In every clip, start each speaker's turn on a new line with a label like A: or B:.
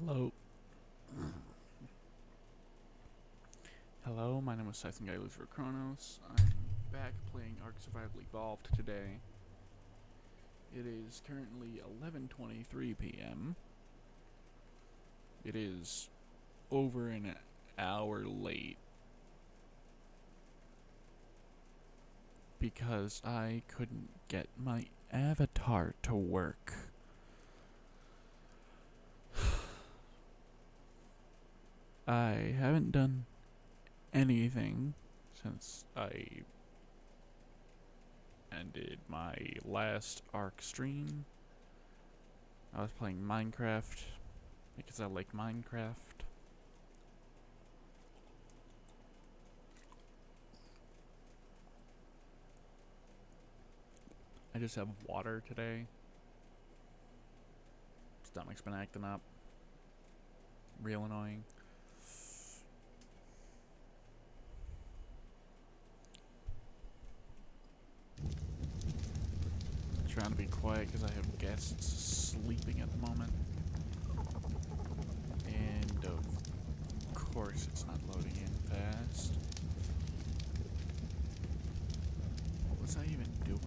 A: Hello. Hello, my name is Scythen Guy for Chronos. I'm back playing Ark Survival Evolved today. It is currently 11:23 p.m. It is over an hour late because I couldn't get my avatar to work. I haven't done anything since I ended my last Ark stream. I was playing Minecraft because I like Minecraft. I just have water today. Stomach's been acting up. Real annoying. Trying to be quiet because I have guests sleeping at the moment. And of course it's not loading in fast. What was I even doing?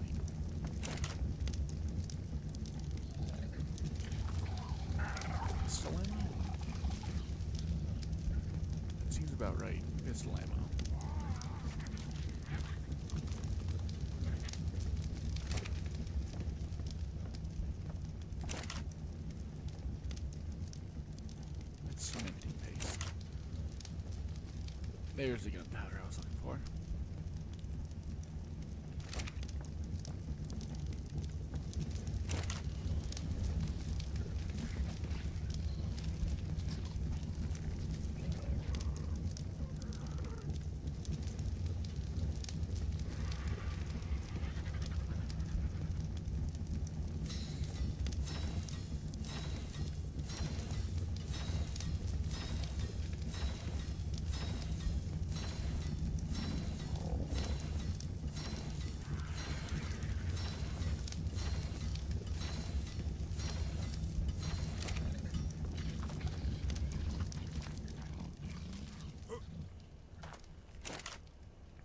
A: Pistol ammo? That seems about right. Pistol ammo. That's cementing paste. There's the gunpowder I was looking for.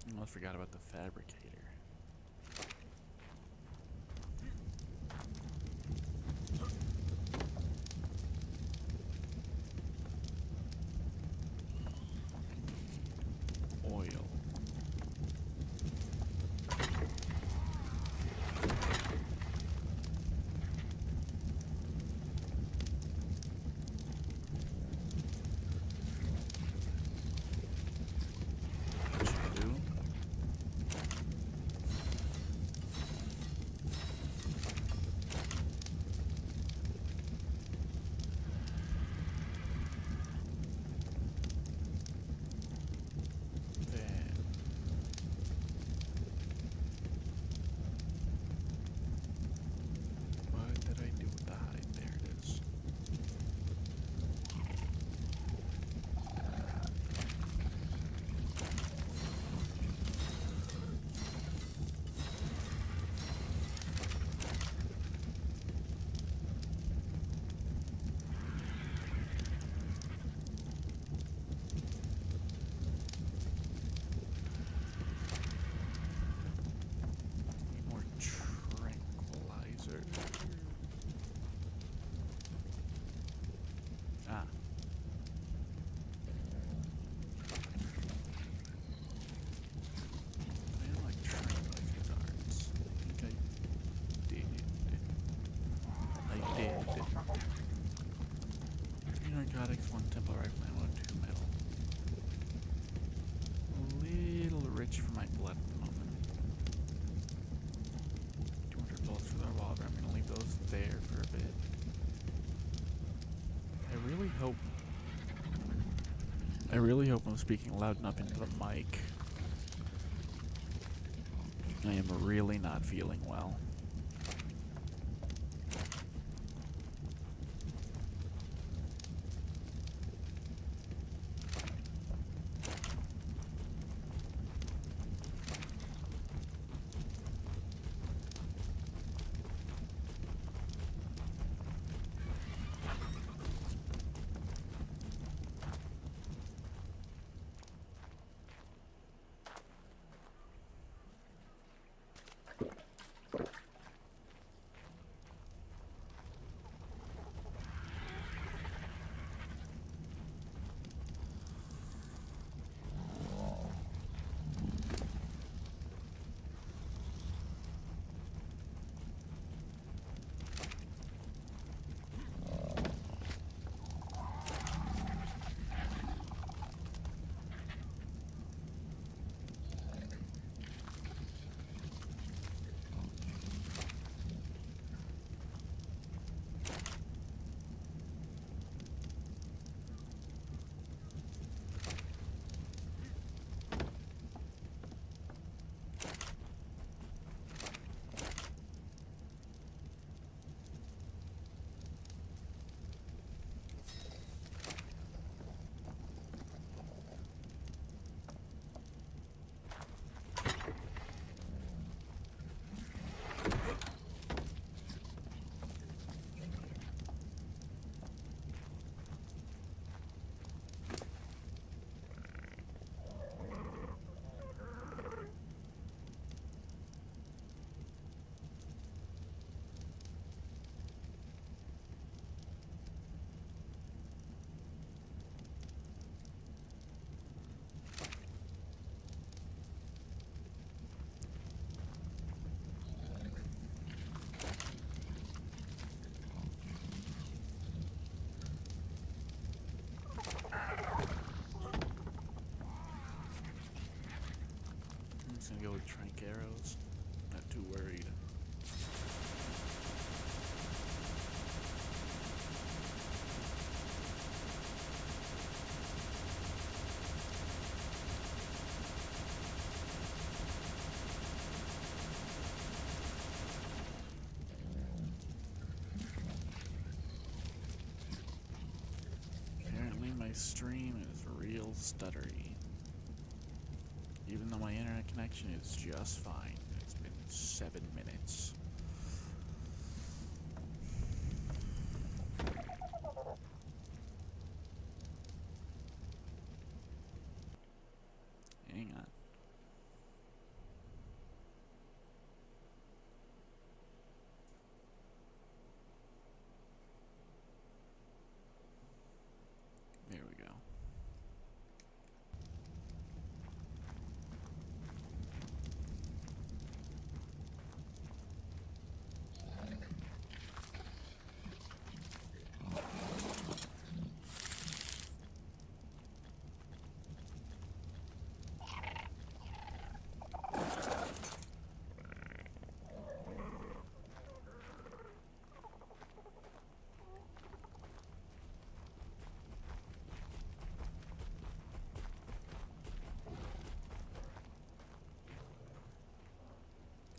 A: I almost forgot about the fabricator. Oil. That should do. Then what did I do with the hide? There it is. Need more tranquilizer. Ah. I don't like tranquilizer darts. I think I did. I did. 3 narcotics, 1 tempo rifle ammo, 2 metal. A little rich for my blood at the moment. 200 bullets for the revolver. I'm gonna leave those there for a bit. I really hope I'm speaking loud enough into the mic. I am really not feeling well. psychic arrows. Not too worried. Apparently my stream is real stuttery. Even though my internet connection is just fine. It's been 7 minutes. Hang on. There we go.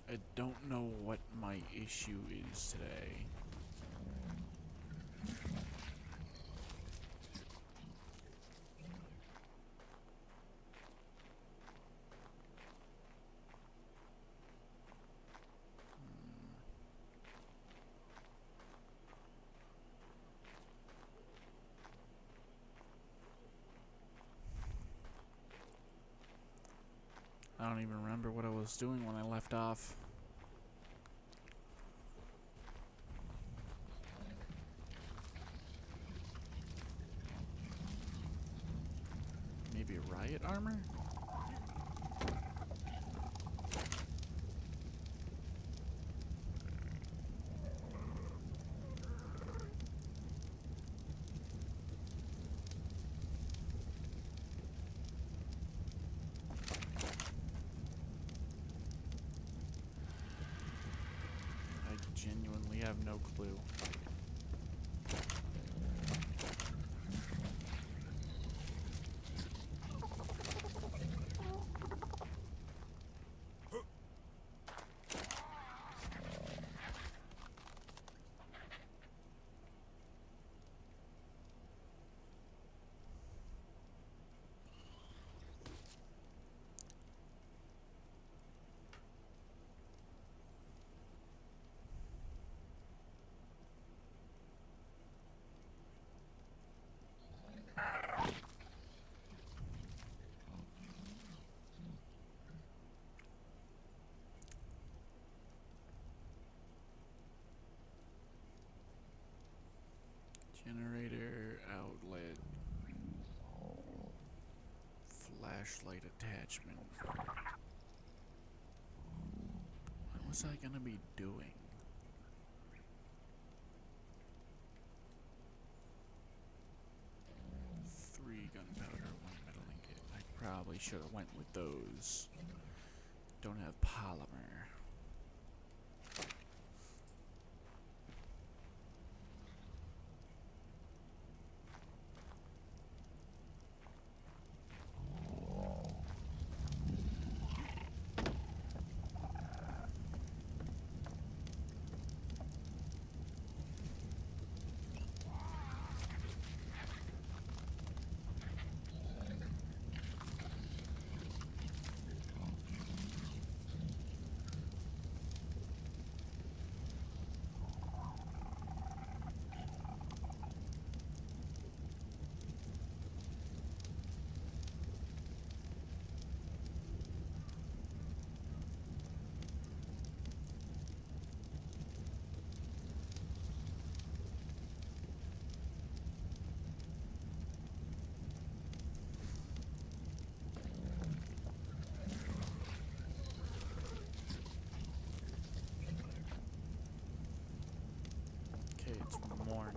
A: I don't know what my issue is today. I don't even remember what I was doing when I left off. Maybe riot armor? I genuinely have no clue. Generator, outlet, flashlight attachment. What was I gonna be doing? Three gunpowder, one metal ingot. I probably should have went with those. Don't have polymer. Okay, it's morning.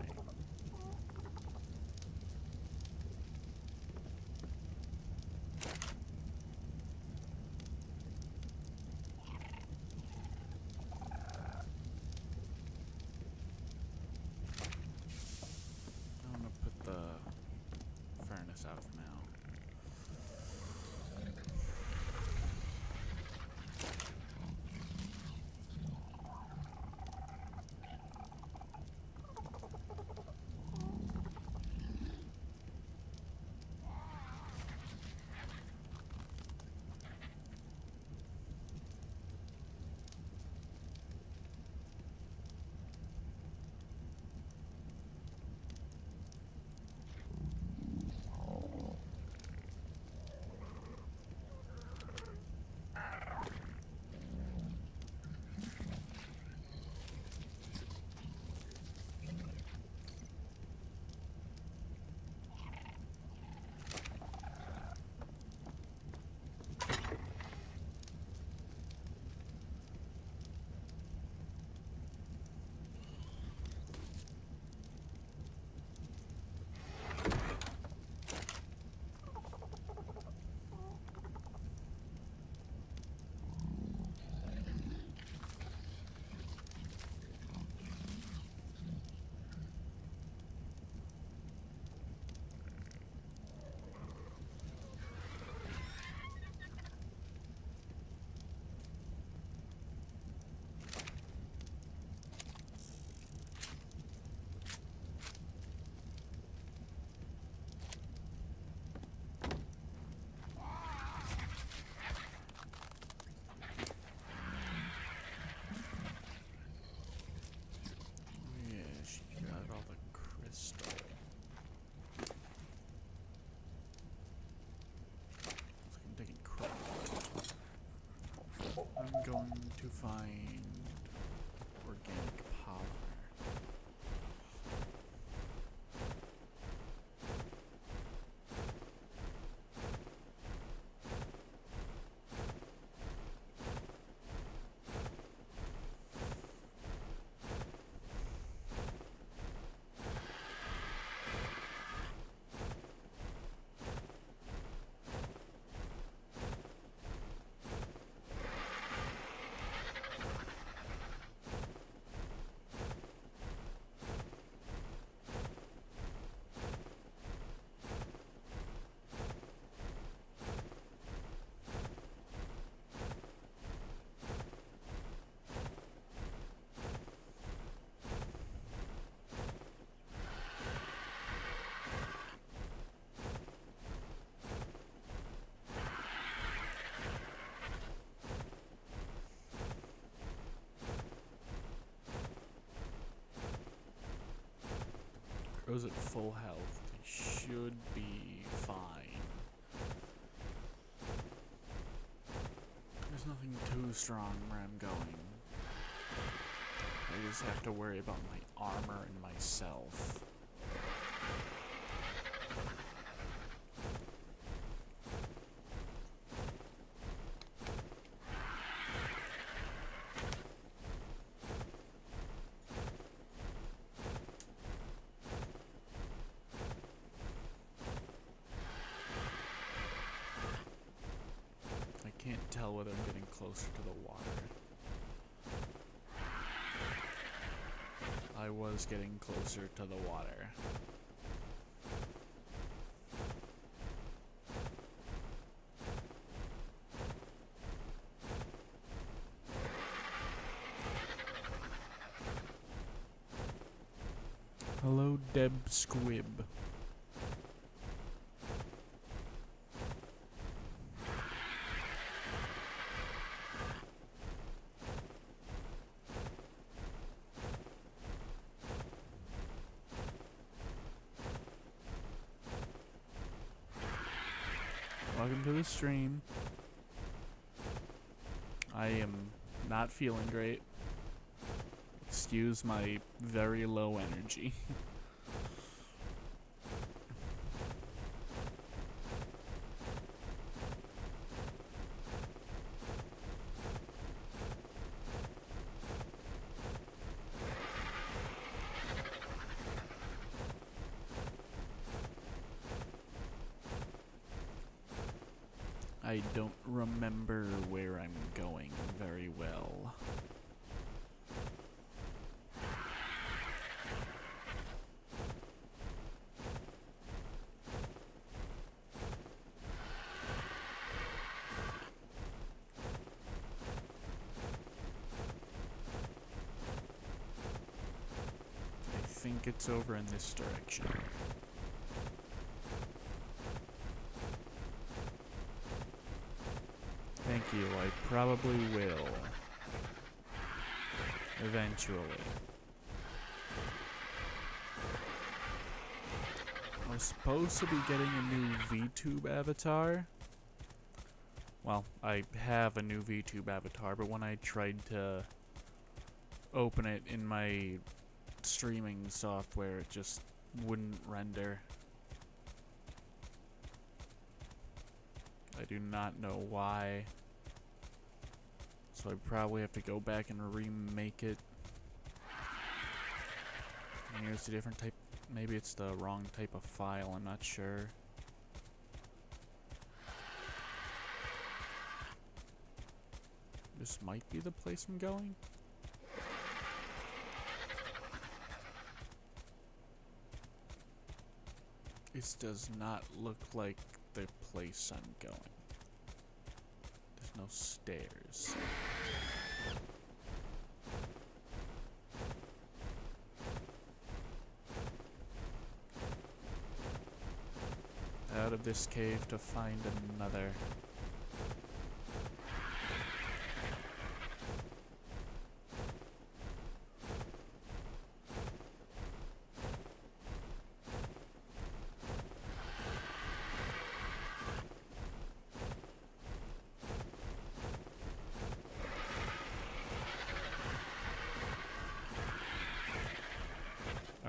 A: pistol. I'm taking crap. I'm going to find organic polymer. Rose at full health. They should be fine. There's nothing too strong where I'm going. I just have to worry about my armor and myself. I can't tell whether I'm getting closer to the water. I was getting closer to the water. Hello, Deb Squib. Welcome to the stream. I am not feeling great. Excuse my very low energy. I don't remember where I'm going very well. I think it's over in this direction. Thank you, I probably will. Eventually. I was supposed to be getting a new VTube avatar. Well, I have a new VTube avatar, but when I tried to open it in my streaming software, it just wouldn't render. I do not know why. So I probably have to go back and remake it. Maybe it's a different type. Maybe it's the wrong type of file. I'm not sure. This might be the place I'm going. This does not look like the place I'm going. There's no stairs. Out of this cave to find another.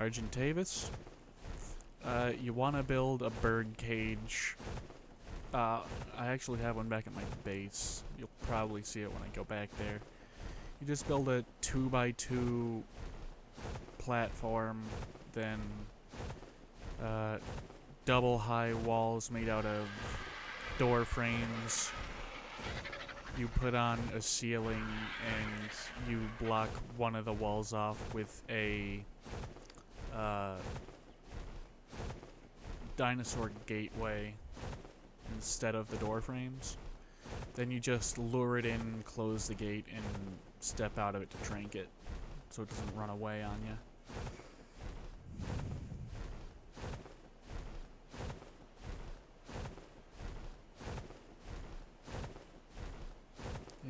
A: Argentavis. You want to build a bird cage. I actually have one back at my base. You'll probably see it when I go back there. You just build a 2x2 platform, then double high walls made out of door frames. You put on a ceiling and you block one of the walls off with a dinosaur gateway instead of the door frames. Then you just lure it in, close the gate, and step out of it to trank it so it doesn't run away on you.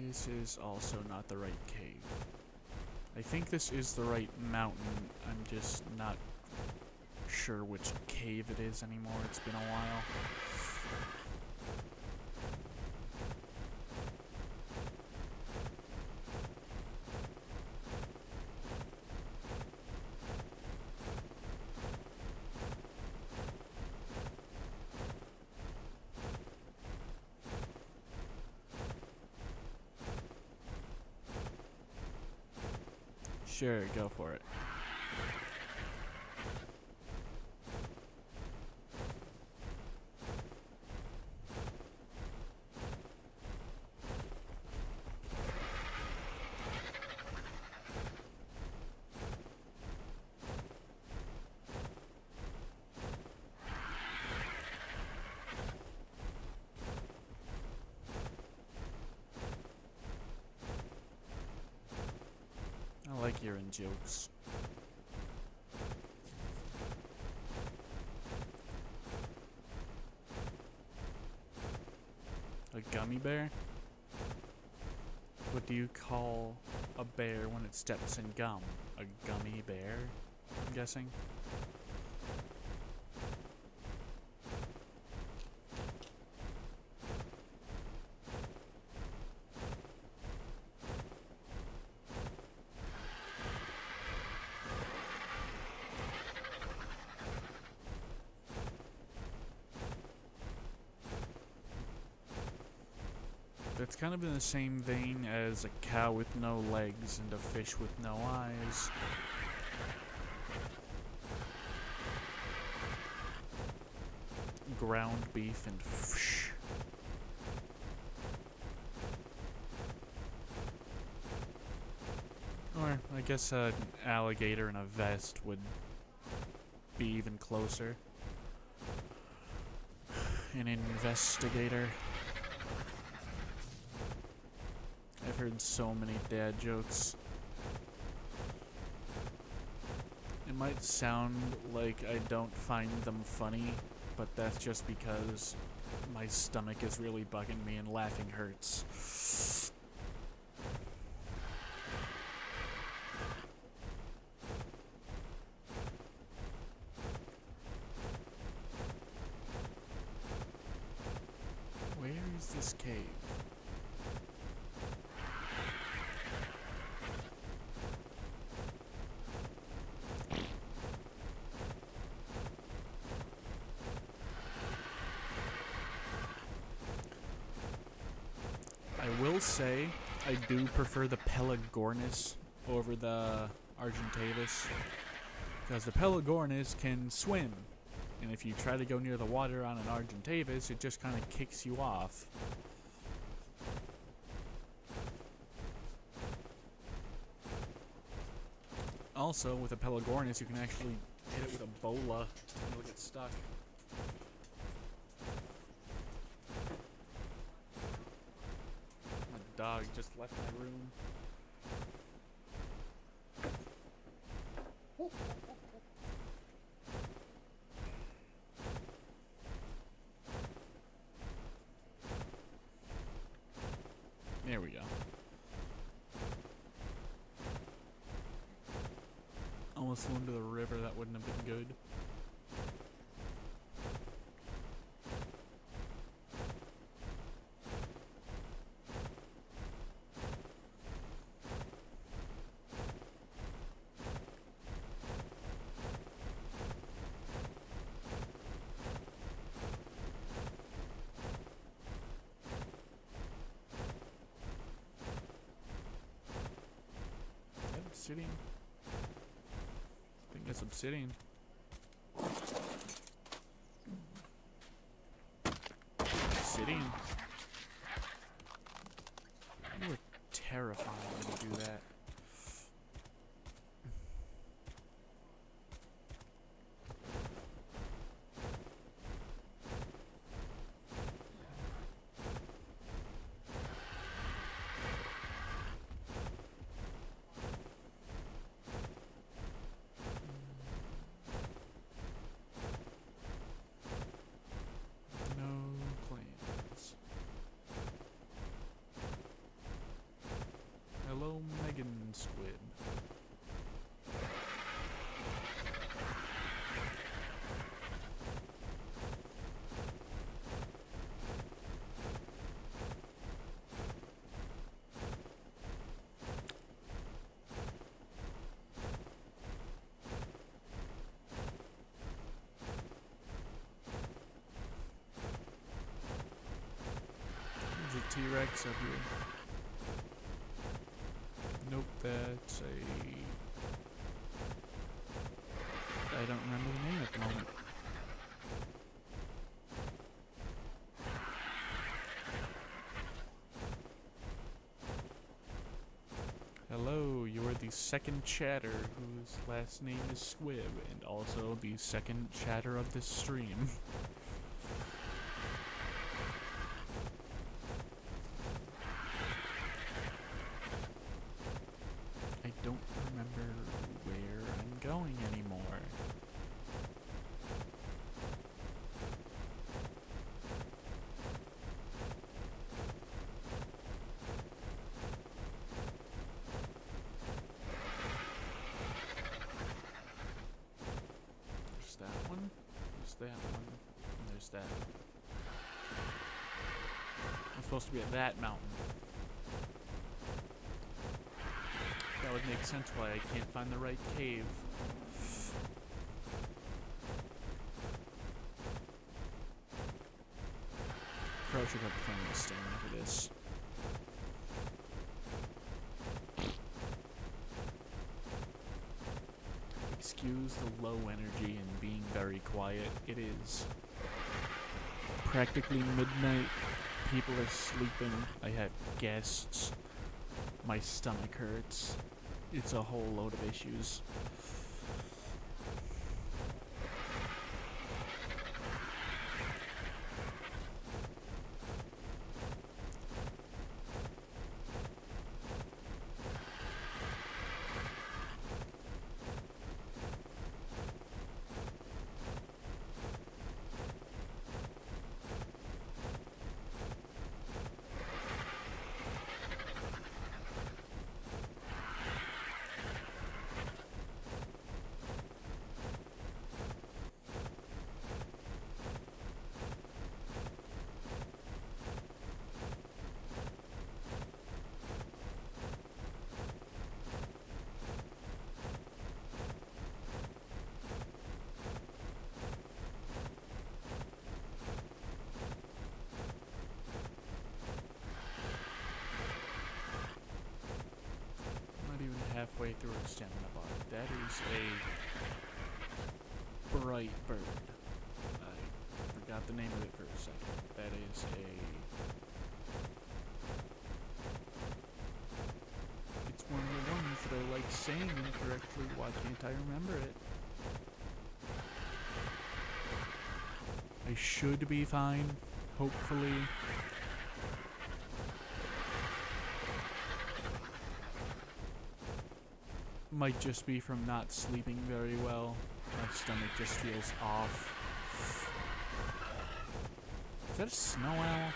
A: This is also not the right cave. I think this is the right mountain. I'm just not sure which cave it is anymore. It's been a while. Sure, go for it. I like hearing jokes. A gummy bear? What do you call a bear when it steps in gum? A gummy bear, I'm guessing? It's kind of in the same vein as a cow with no legs and a fish with no eyes. Ground beef and fish. Or, I guess an alligator in a vest would be even closer. An investigator. I've heard so many dad jokes. It might sound like I don't find them funny, but that's just because my stomach is really bugging me and laughing hurts. Where is this cave? I will say, I do prefer the Pelagornis over the Argentavis, because the Pelagornis can swim, and if you try to go near the water on an Argentavis, it just kind of kicks you off. Also, with a Pelagornis, you can actually hit it with a bola, and it'll get stuck. Dog just left my room. There we go. Almost flew into the river. That wouldn't have been good. obsidian? I think that's obsidian. Obsidian. You were terrifying when you do that. Hello, Megan Squid. There's a T-Rex up here. Nope, that's a... I don't remember the name at the moment. Hello, you're the second chatter whose last name is Squib, and also the second chatter of this stream. I don't remember where I'm going anymore. There's that one, there's that one, and there's that one. I'm supposed to be at that mountain. That would make sense why I can't find the right cave. Probably should have plenty of stamina for this. Excuse the low energy and being very quiet. It is practically midnight. People are sleeping. I have guests. My stomach hurts. It's a whole load of issues. Halfway through a stamina bar. That is a bright bird. I forgot the name of it for a second. That is it's one of the ones that I like saying incorrectly. Why can't I remember it? I should be fine, hopefully. Might just be from not sleeping very well. My stomach just feels off. Is that a snow owl?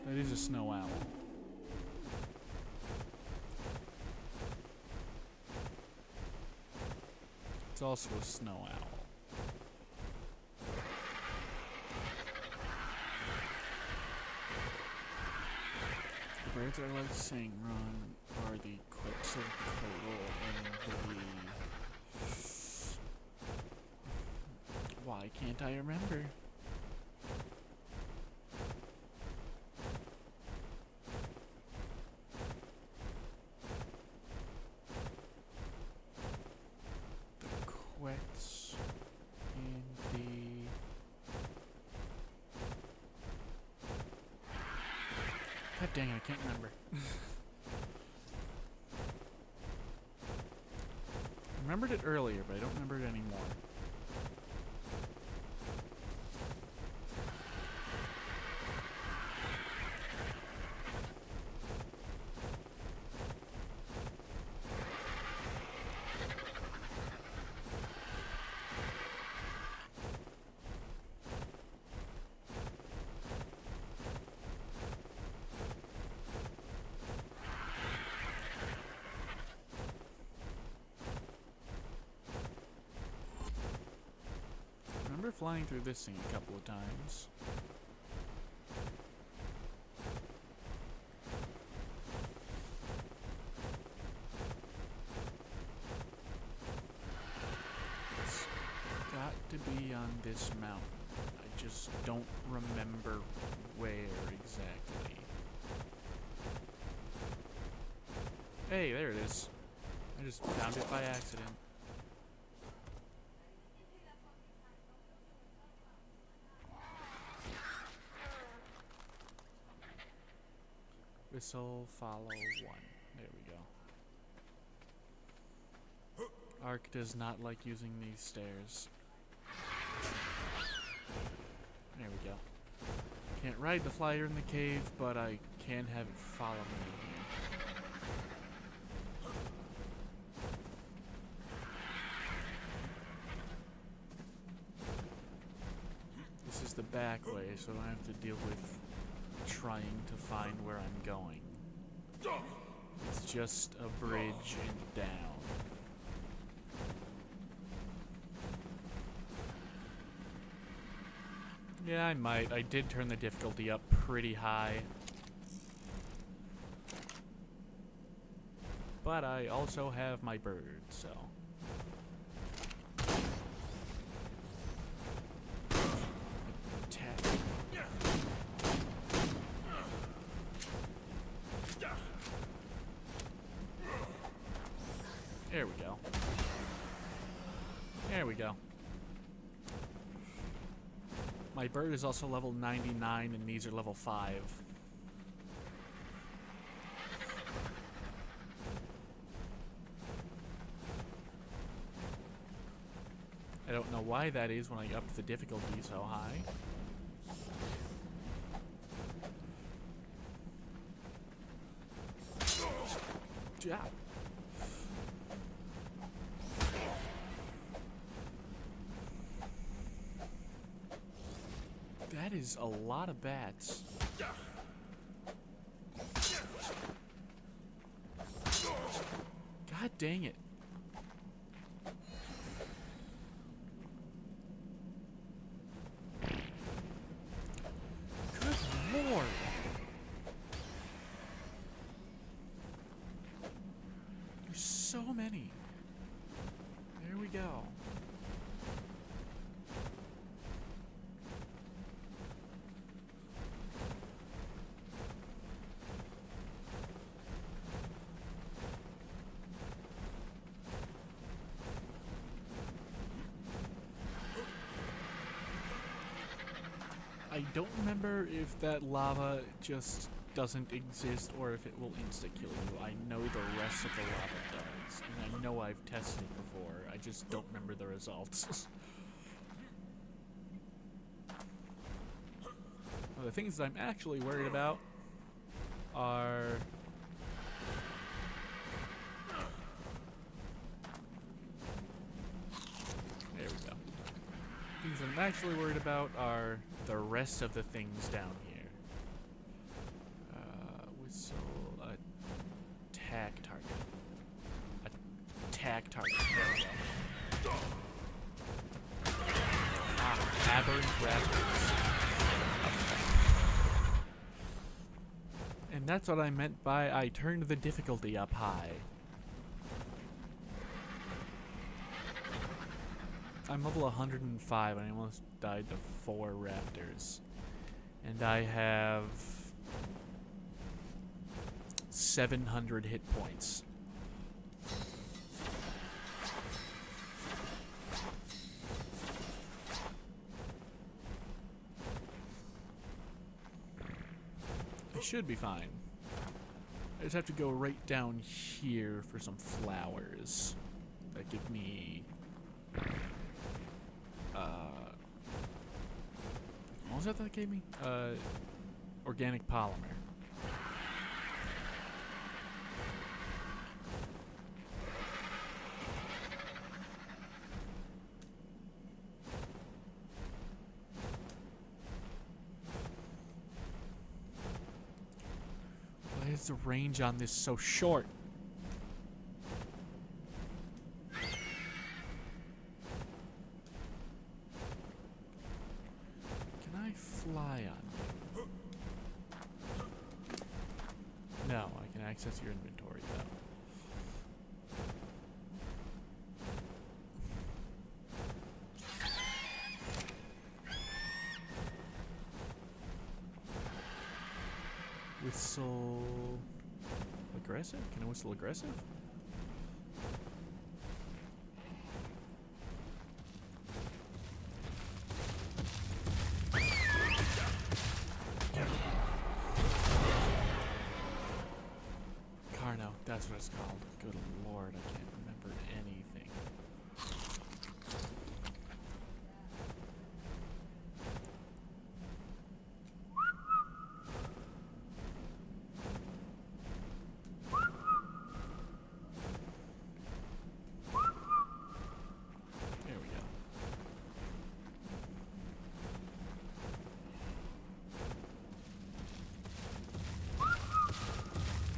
A: That is a snow owl. It's also a snow owl. The birds I like saying run are the Quetzalcoatl and the... Why can't I remember? dang it, I can't remember. I remembered it earlier, but I don't remember it anymore. I remember flying through this thing a couple of times. It's got to be on this mountain. I just don't remember where exactly. Hey, there it is. I just found it by accident. Whistle, follow, 1. There we go. Ark does not like using these stairs. There we go. Can't ride the flyer in the cave, but I can have it follow me here. This is the back way, so I don't have to deal with trying to find where I'm going. It's just a bridge and down. Yeah, I might. I did turn the difficulty up pretty high. But I also have my bird, so... Attack. There we go. There we go. My bird is also level 99 and these are level 5. I don't know why that is when I upped the difficulty so high. Yeah. That is a lot of bats. God dang it. Good Lord. There's so many. There we go. I don't remember if that lava just doesn't exist or if it will insta-kill you. I know the rest of the lava does, and I know I've tested it before. I just don't remember the results. Well, the things that I'm actually worried about are... There we go. Things that I'm actually worried about are the rest of the things down here. Whistle, attack target. Attack target. There we go. Ah, aberrant raptors. And that's what I meant by I turned the difficulty up high. I'm level 105 and I almost died to 4 raptors. And I have 700 hit points. I should be fine. I just have to go right down here for some flowers that give me what was that gave me? Organic polymer. Why is the range on this so short? Fly on you. No, I can access your inventory though. Whistle aggressive? Can I whistle aggressive? That's what it's called. Good lord, I can't remember anything. There we go.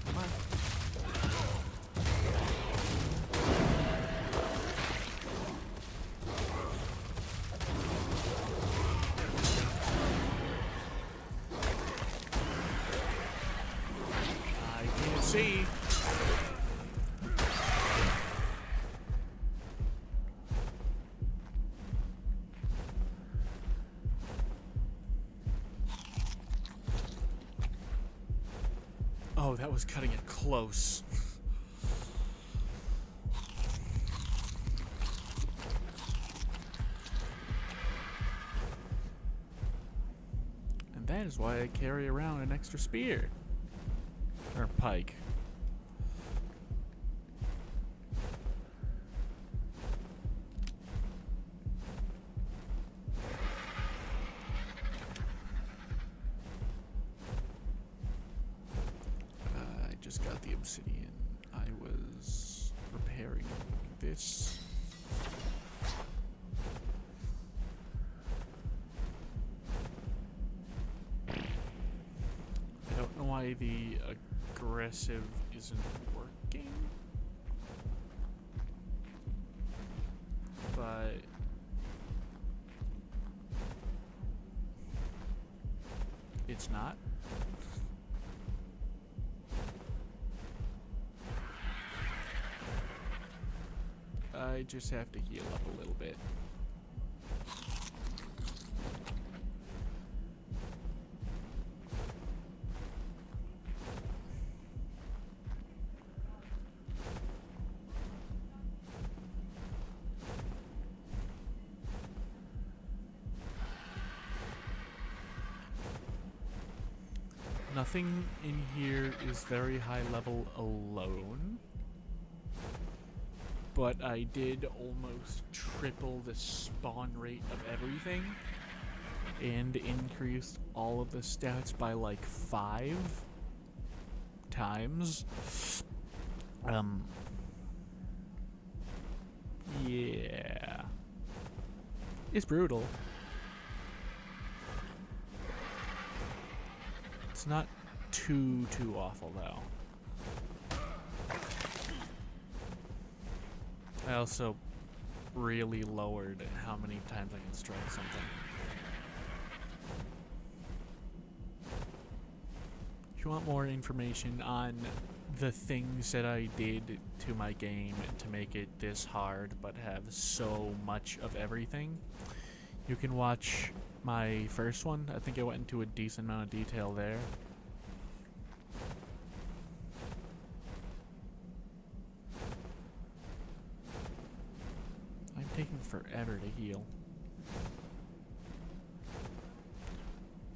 A: Come on. See. Oh, that was cutting it close. And that is why I carry around an extra spear. Or pike. I just got the obsidian. I was repairing this. I don't know why the aggressive isn't working, but it's not. I just have to heal up a little bit. Nothing in here is very high level alone, but I did almost triple the spawn rate of everything and increased all of the stats by like 5 times. Yeah. It's brutal. It's not too awful though. I also really lowered how many times I can strike something. If you want more information on the things that I did to my game to make it this hard but have so much of everything, you can watch my first one. I think I went into a decent amount of detail there. I'm taking forever to heal.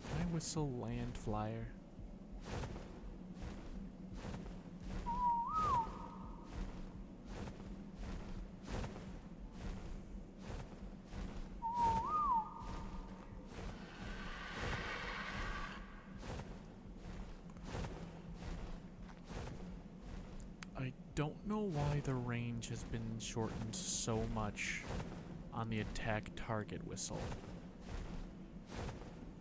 A: Can I whistle land flyer? don't know why the range has been shortened so much on the attack target whistle.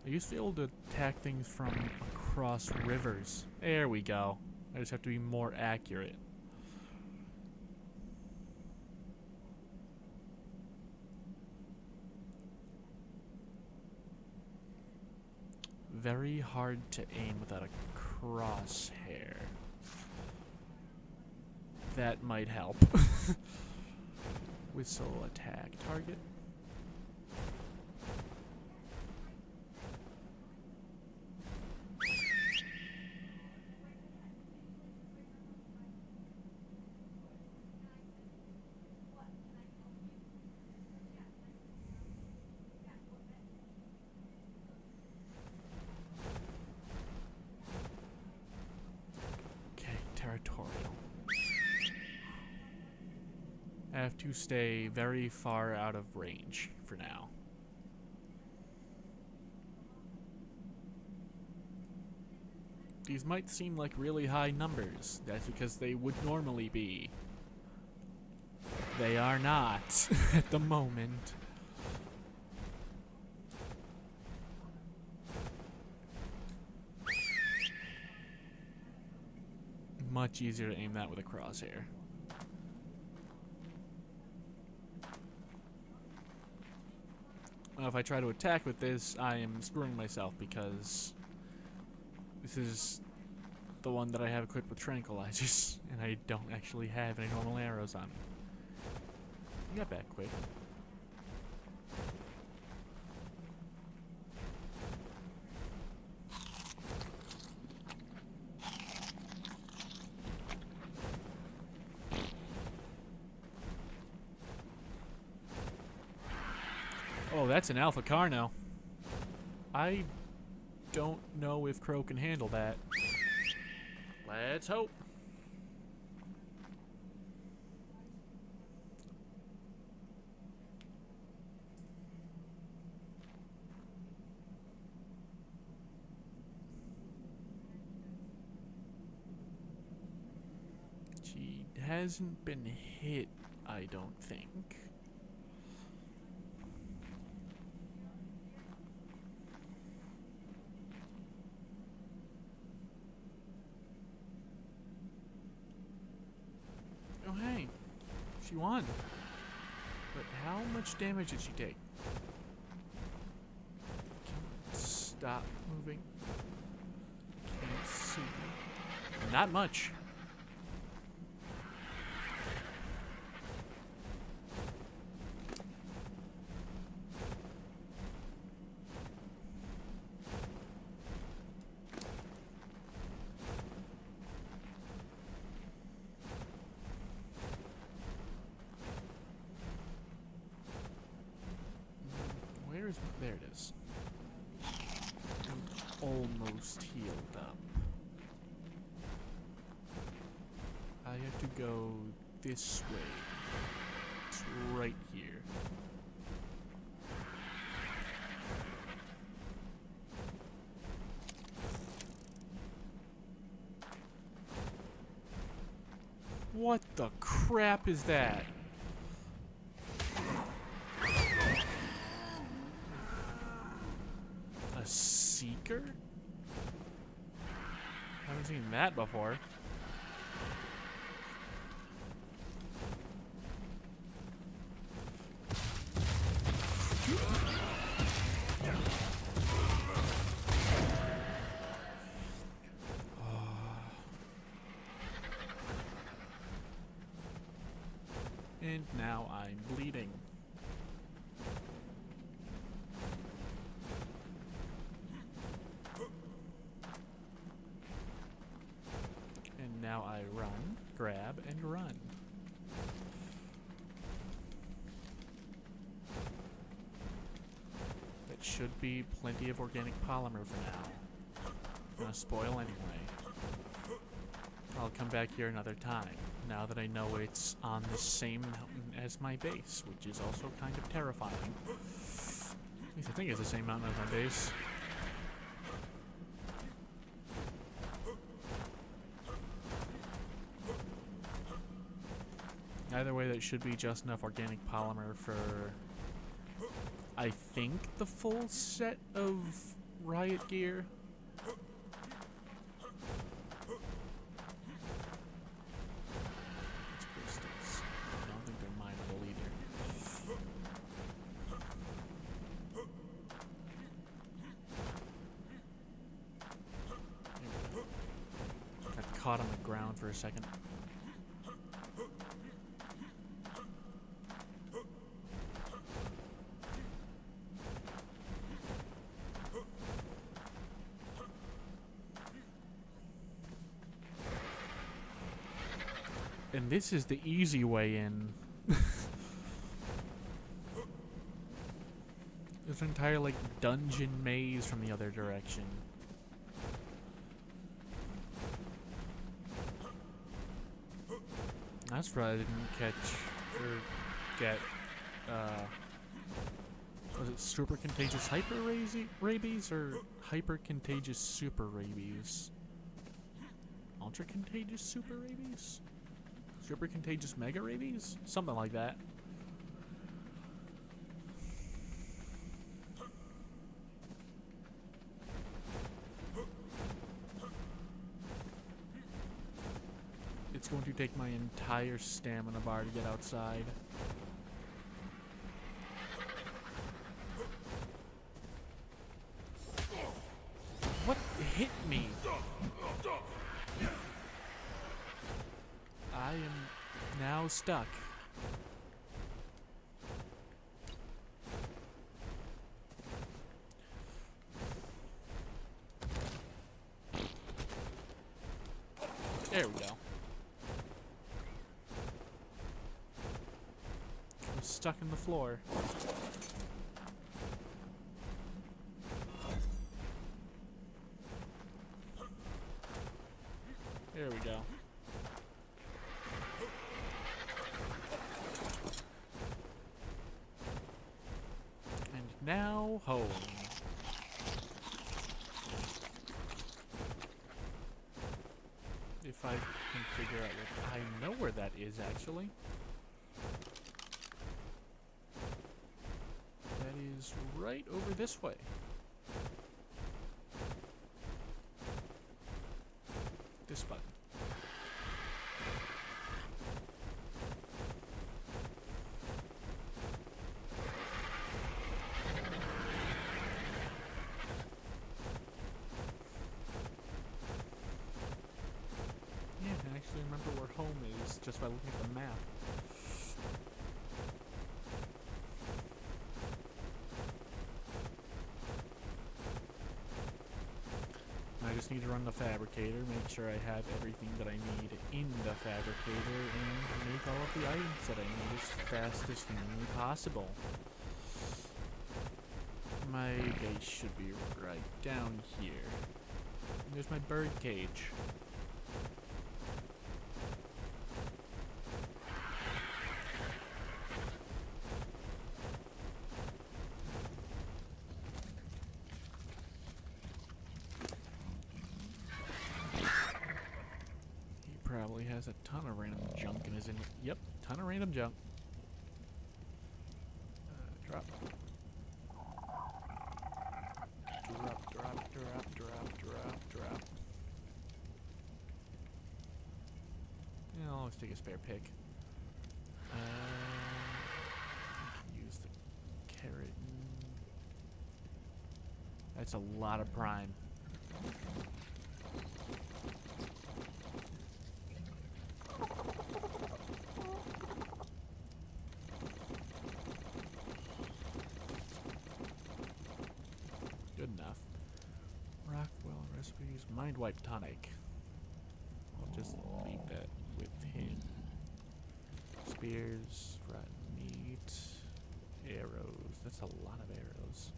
A: I used to be able to attack things from across rivers. There we go. I just have to be more accurate. Very hard to aim without a crosshair. That might help. Whistle attack target. Territorial. I have to stay very far out of range for now. These might seem like really high numbers. That's because they would normally be. They are not at the moment. Much easier to aim that with a crosshair. If I try to attack with this, I am screwing myself because this is the one that I have equipped with tranquilizers, and I don't actually have any normal arrows on me. You got back quick. Oh, that's an Alpha Carno. I don't know if Crow can handle that. Let's hope. She hasn't been hit, I don't think. Oh, hey. She won. But how much damage did she take? Can't stop moving. Can't see. Not much. There it is. I'm almost healed up. I have to go this way. It's right here. What the crap is that? Seeker? Haven't seen that before. And now I'm bleeding. Now I run, grab, and run. That should be plenty of organic polymer for now. Gonna spoil anyway. I'll come back here another time, now that I know it's on the same mountain as my base, which is also kind of terrifying. At least I think it's the same mountain as my base. Either way, that should be just enough organic polymer for, I think, the full set of riot gear. It's crystals. I don't think they're mineable either. Got caught on the ground for a second. And this is the easy way in. There's an entire, like, dungeon maze from the other direction. That's right, I didn't catch or get, was it super contagious hyper rabies or hyper contagious super rabies? Ultra contagious super rabies? Super contagious mega rabies? Something like that. It's going to take my entire stamina bar to get outside. What hit me? I am now stuck. There we go. I'm stuck in the floor. There we go. Now home. If I can figure out what I know where that is actually. That is right over this way. This button. Remember where home is just by looking at the map. I just need to run the fabricator, make sure I have everything that I need in the fabricator, and make all of the items that I need as fast as humanly possible. My base should be right down here. And there's my bird cage. Probably has a ton of random junk in his Yep, ton of random junk. Drop. Drop, drop, drop, drop, drop, drop. Yeah, I'll always take a spare pick. Use the carrot. That's a lot of prime. Good enough. Rockwell recipes, mind wipe tonic. I'll just leave that with him. Spears, rotten meat, arrows. That's a lot of arrows.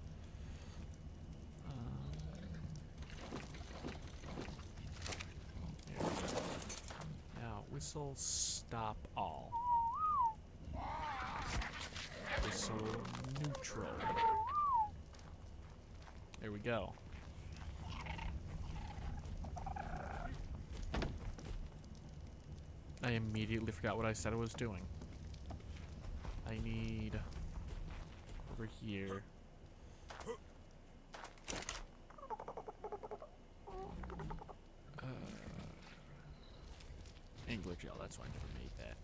A: There we go. Now whistle stop all. Whistle neutral. There we go. I immediately forgot what I said I was doing. I need over here. Angler gel, that's why I never made that.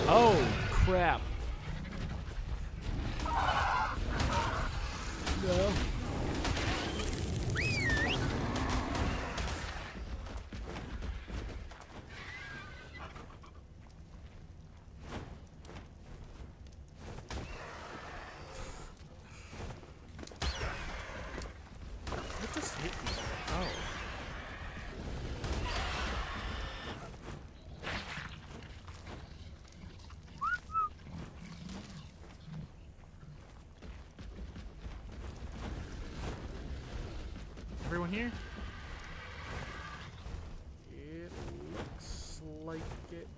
A: Oh, crap. No. What just hit me? Oh. Everyone here? It looks like it.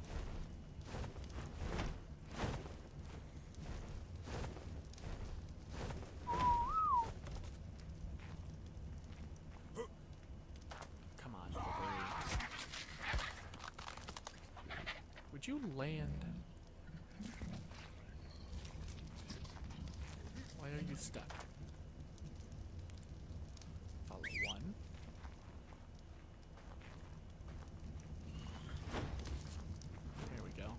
A: Come on, Bobbery. Would you land? Why are you stuck? Follow one. There we go.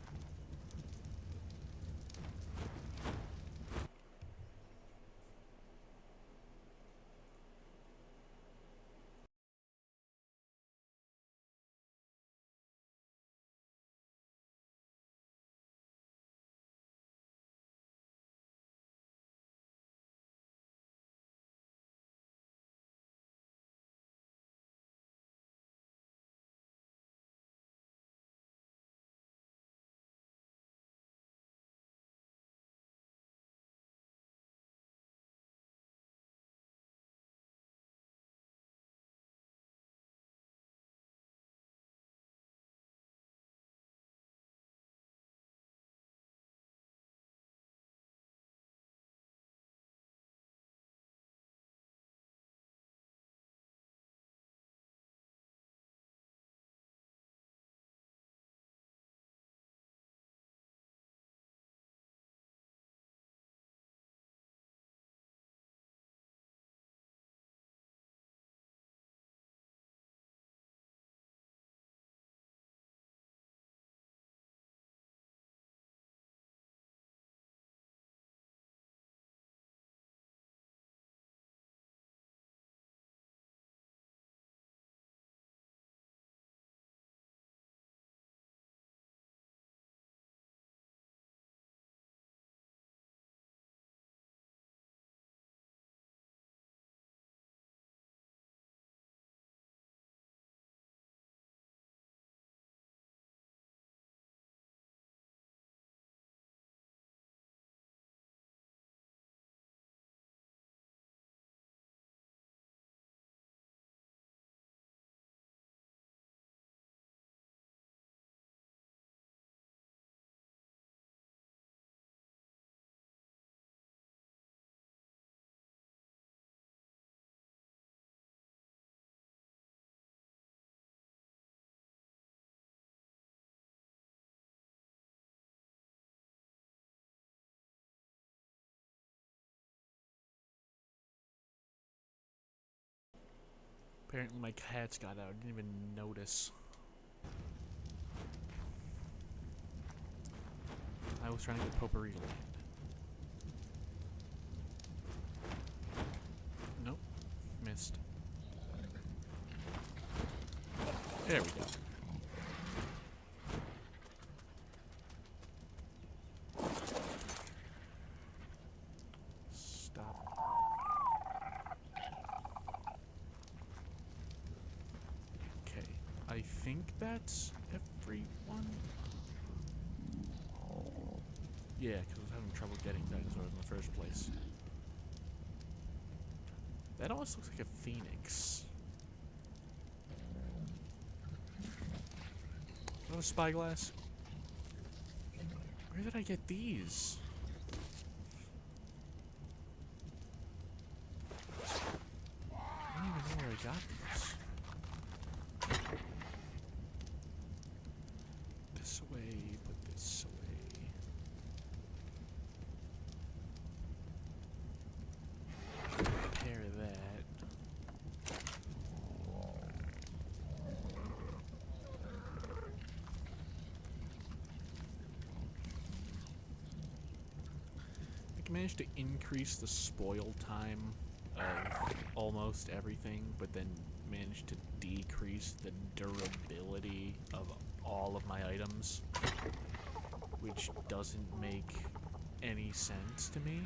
A: Apparently my cats got out. I didn't even notice. I was trying to get Potpourri to land. Nope. Missed. There we go. Stop. Okay. I think that's everyone. Yeah, because I was having trouble getting dinosaurs in the first place. That almost looks like a phoenix. Another spyglass? Where did I get these? I don't even know where I got these. This way, put managed to increase the spoil time of almost everything, but then managed to decrease the durability of all of my items, which doesn't make any sense to me.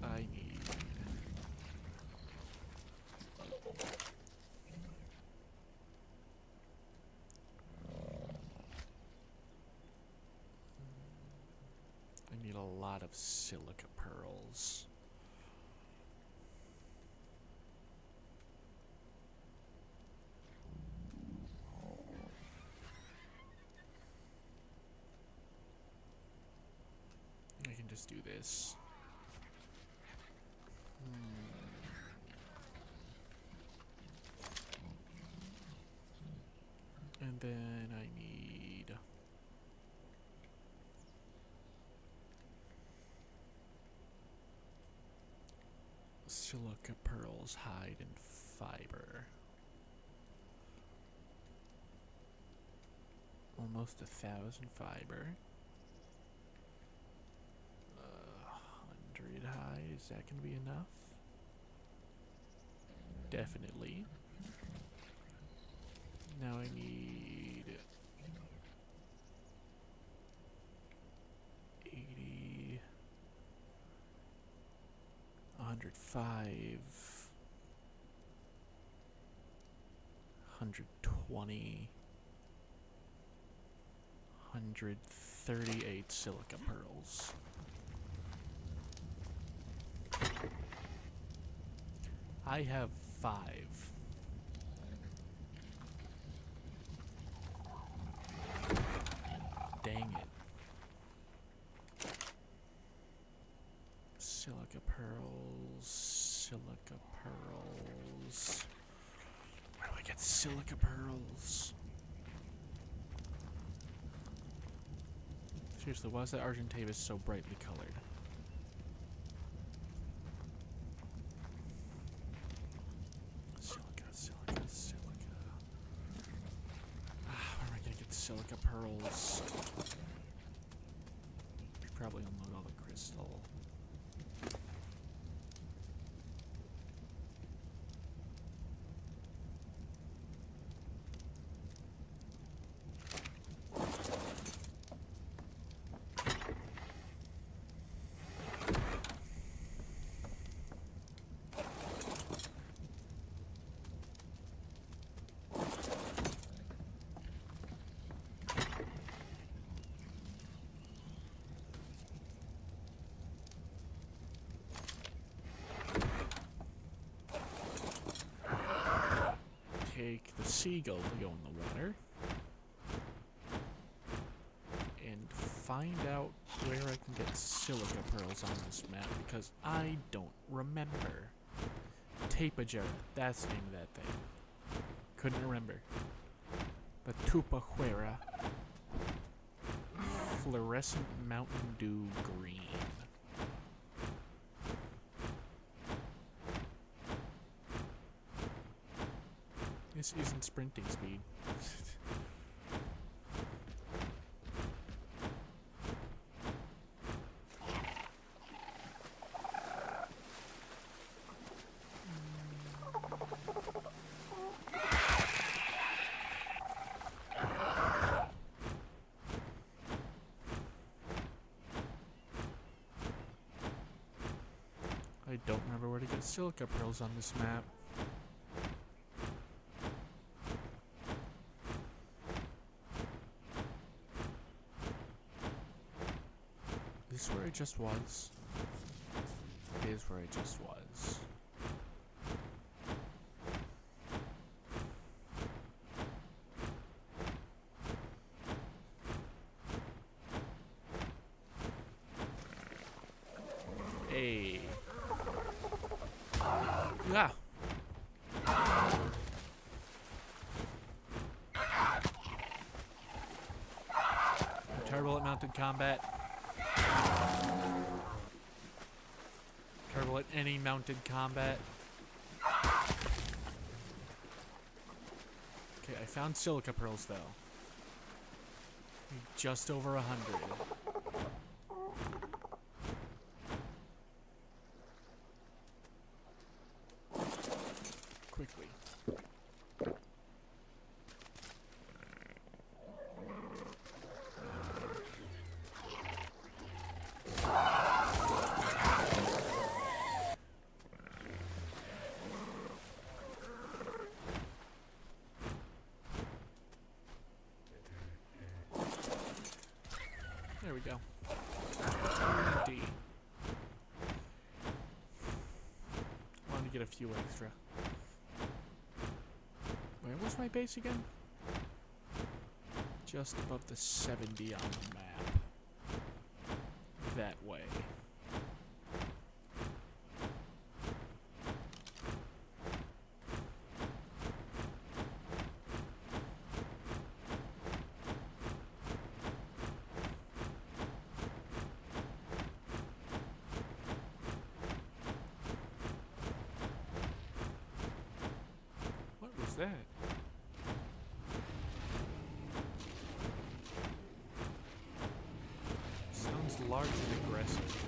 A: I need a lot of silica pearls. I can just do this. And then I need silica pearls, hide, and fiber. Almost 1,000 fiber. 100 hide, is that gonna be enough? Definitely. Now I need 80, 105, 120, 138 silica pearls. I have 5. Dang it. Silica pearls, silica pearls. Where do I get silica pearls? Seriously, why is that Argentavis so brightly colored? Silica pearls. Should probably unload all the crystal. Take the seagull to go in the water and find out where I can get silica pearls on this map, because I don't remember. Tapajara, that's the name of that thing. Couldn't remember. But Tupahuera. Fluorescent Mountain Dew green. This isn't sprinting speed. I don't remember where to get silica pearls on this map. Is this where I just was? It is where I just was. Hey. Ah. I'm terrible at mounted combat. Terrible at any mounted combat. Okay, I found silica pearls though. Just over 100. Quickly. There we go. D. Wanted to get a few extra. Where was my base again? Just above the 70 on the map. That way. What was that? Sounds large and aggressive.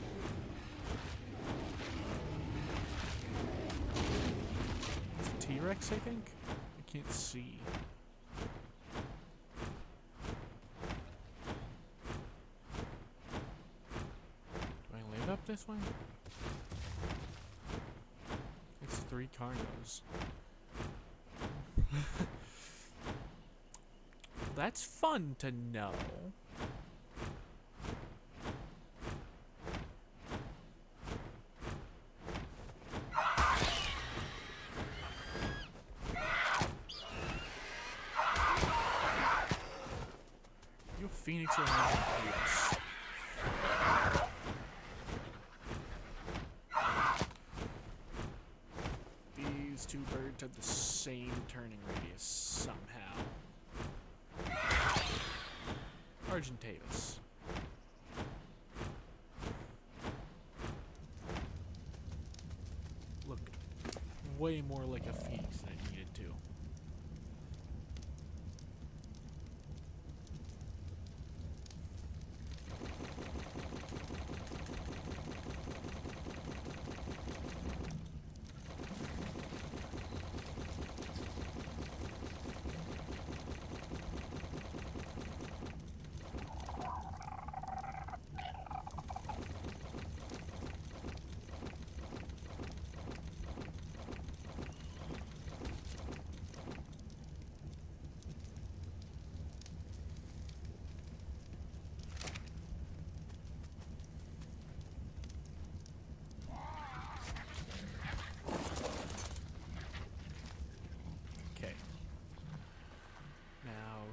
A: It's a T-Rex, I think? I can't see. Do I live up this way? It's 3 carnos. That's fun to know. You Phoenix or Phoenix. These 2 birds have the same turning radius somehow. Argentavis. Look way more like a Phoenix than it needed to.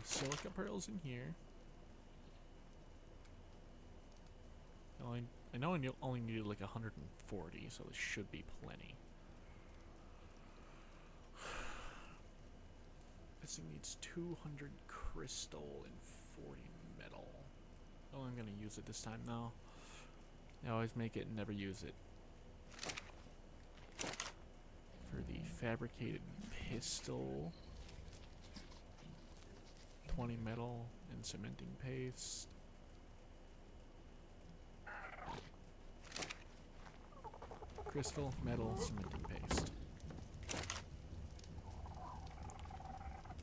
A: Silica pearls in here. I know I only needed like 140, so this should be plenty. This thing needs 200 crystal and 40 metal. Oh, I'm gonna use it this time though. I always make it and never use it. For the fabricated pistol. 20 metal and cementing paste. Crystal, metal, cementing paste.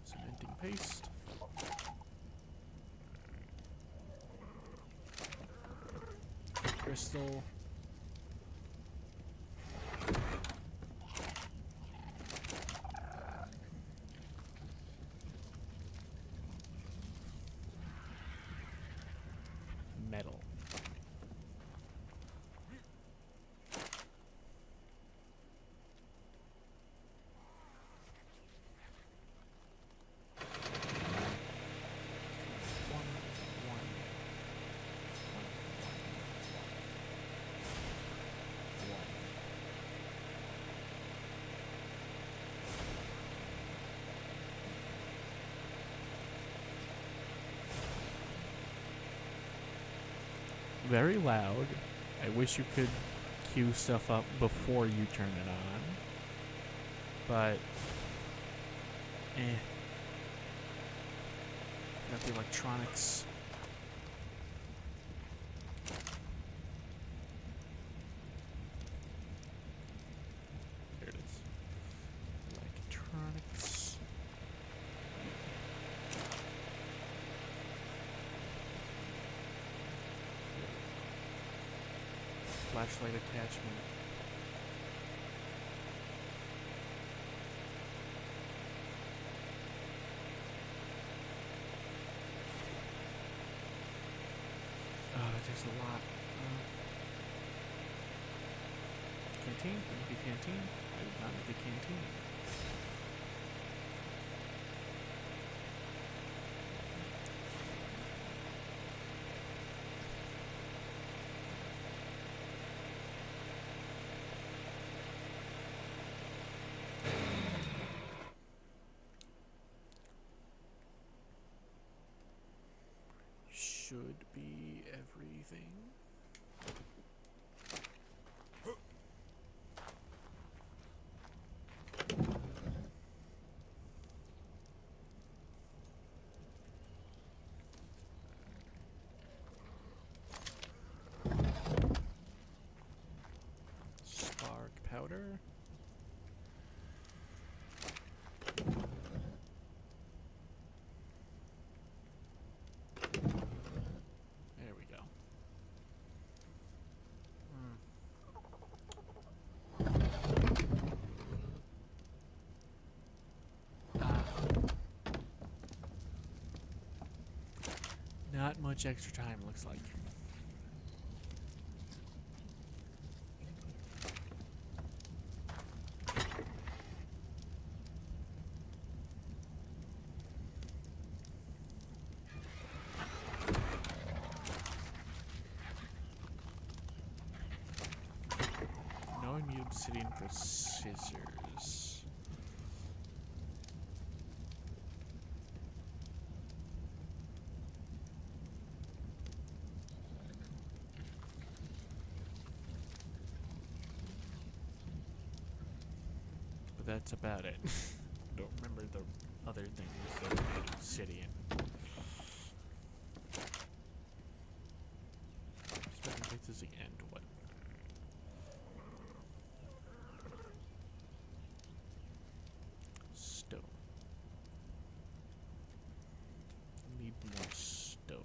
A: Cementing paste. Crystal. Metal. Very loud. I wish you could queue stuff up before you turn it on. But, Got the electronics. There it is. Electronics. Flashlight attachment. That takes a lot. Canteen? Make a canteen? I did not make a canteen. Should be everything. Spark powder. There we go. Not much extra time, looks like. No, I need obsidian for scissors. But that's about it. Don't remember the other things that I need obsidian. Special places the end. What? Stone. Need more stone.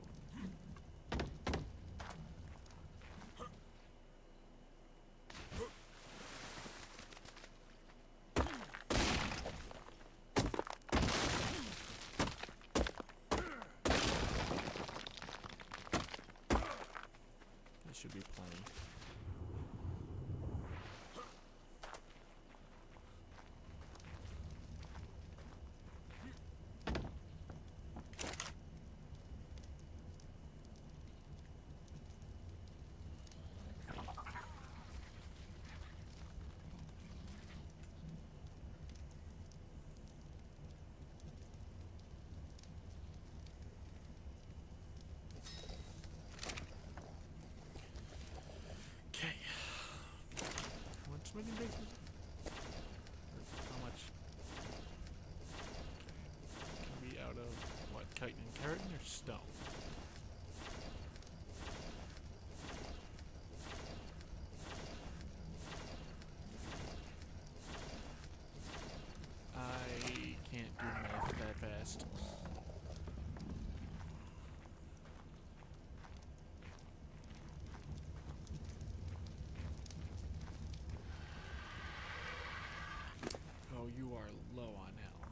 A: That should be plenty. Okay. How much smithing base is it? Or how much can be out of what? Chitin and keratin or stone? I can't do math that fast. Oh, you are low on health.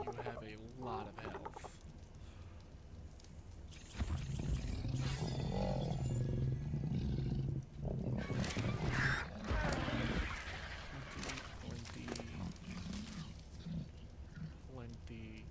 A: You have a lot of health. Plenty.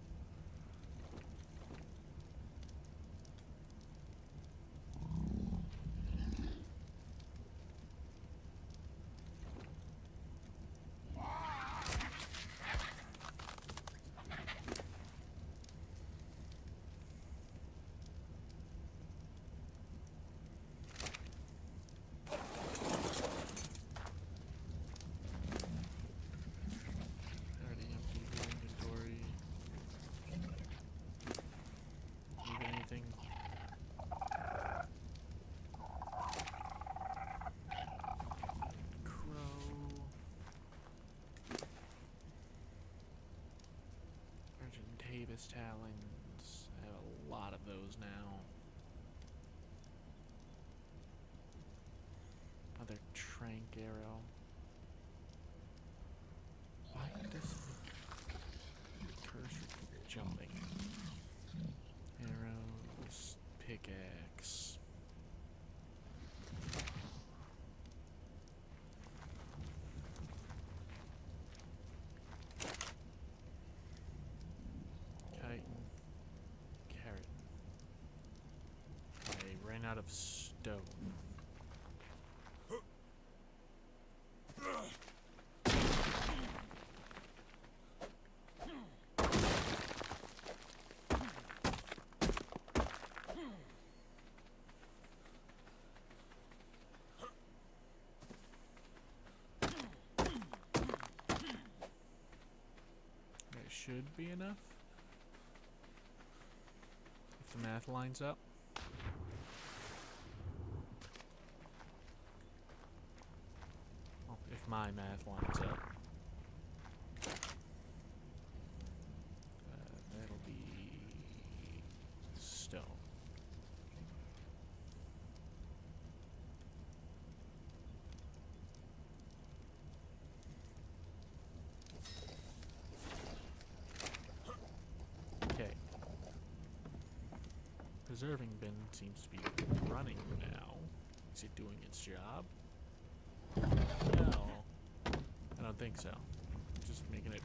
A: Avis Talons. I have a lot of those now. Another Trank Arrow. Why does the cursor keep jumping? Arrows, pickaxe. Chitin, carrot. I ran out of stone. Should be enough if the math lines up. Well, if my math lines up, that'll be stone. Preserving bin seems to be running now. Is it doing its job? No. I don't think so. Just making it...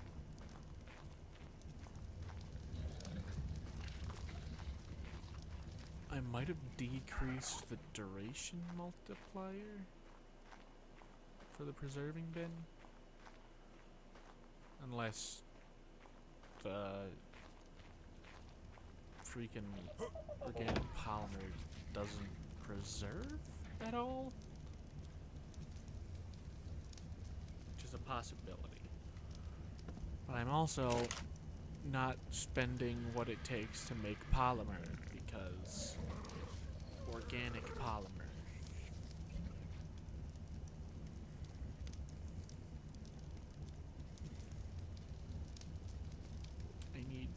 A: I might have decreased the duration multiplier for the preserving bin. Unless the freaking organic polymer doesn't preserve at all, which is a possibility. But I'm also not spending what it takes to make polymer, because organic polymer. I need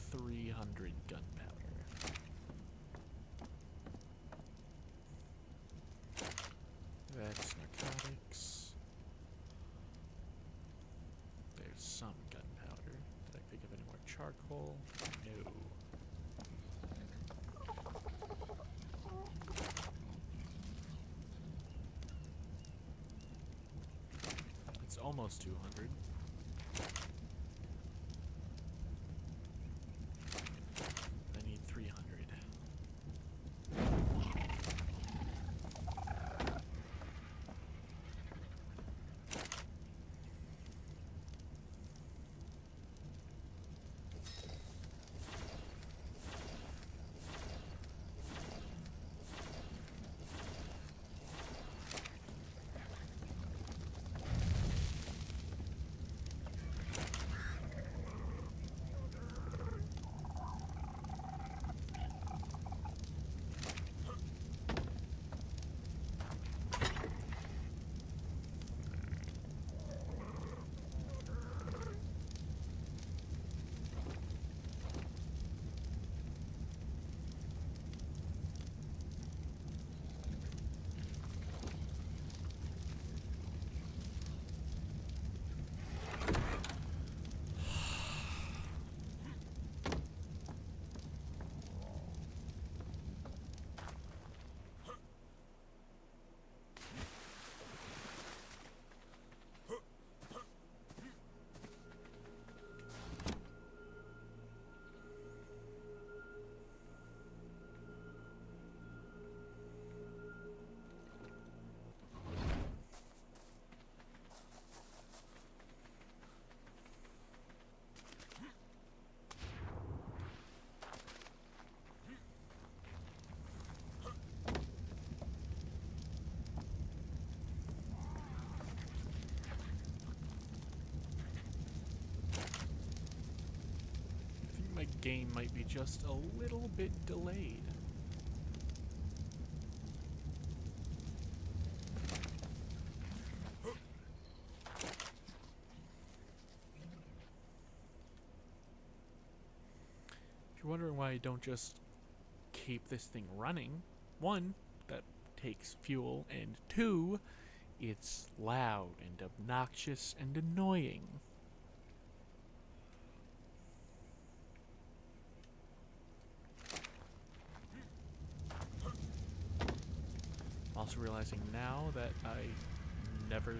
A: 300 gunpowder. That's narcotics. There's some gunpowder. Did I pick up any more charcoal? No. It's almost 200. I need 300. My game might be just a little bit delayed. you're wondering why I don't just keep this thing running, one, that takes fuel, and two, it's loud and obnoxious and annoying. I'm also realizing now that I never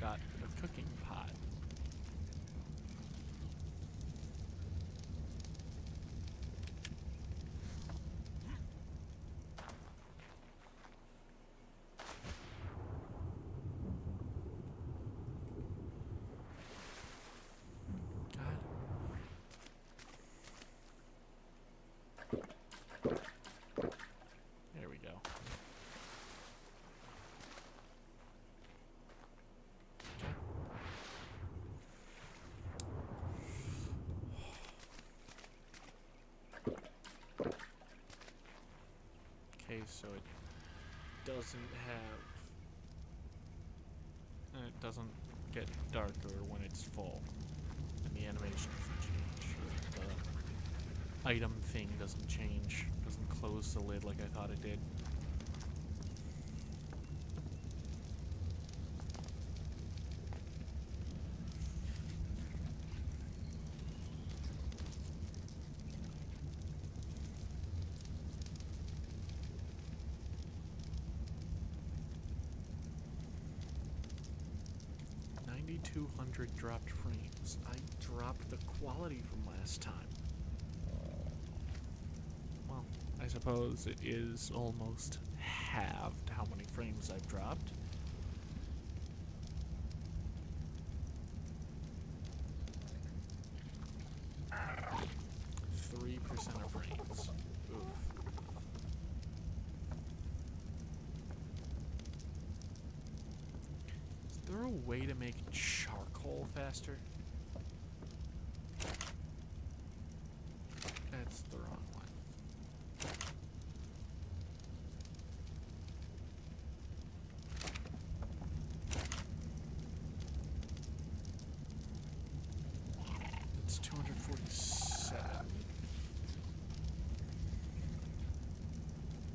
A: got a cooking pot. There we go. Okay, so it doesn't have... it doesn't get darker when it's full. And the animation doesn't change. The item thing doesn't change. Doesn't close the lid like I thought it did. .200 dropped frames. I dropped the quality from last time. Well, I suppose it is almost halved how many frames I've dropped. Three percent of frames. Oof. Is there a way to make charcoal faster? That's the wrong one. It's 247.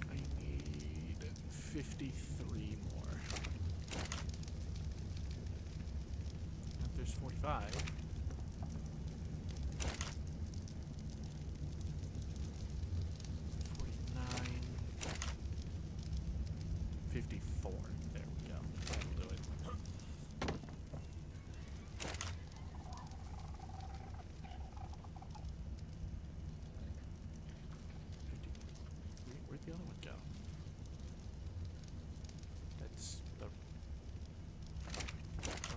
A: I need 53 more. And there's 45. 54. There we go. That'll do it. Where'd the other one go? That's the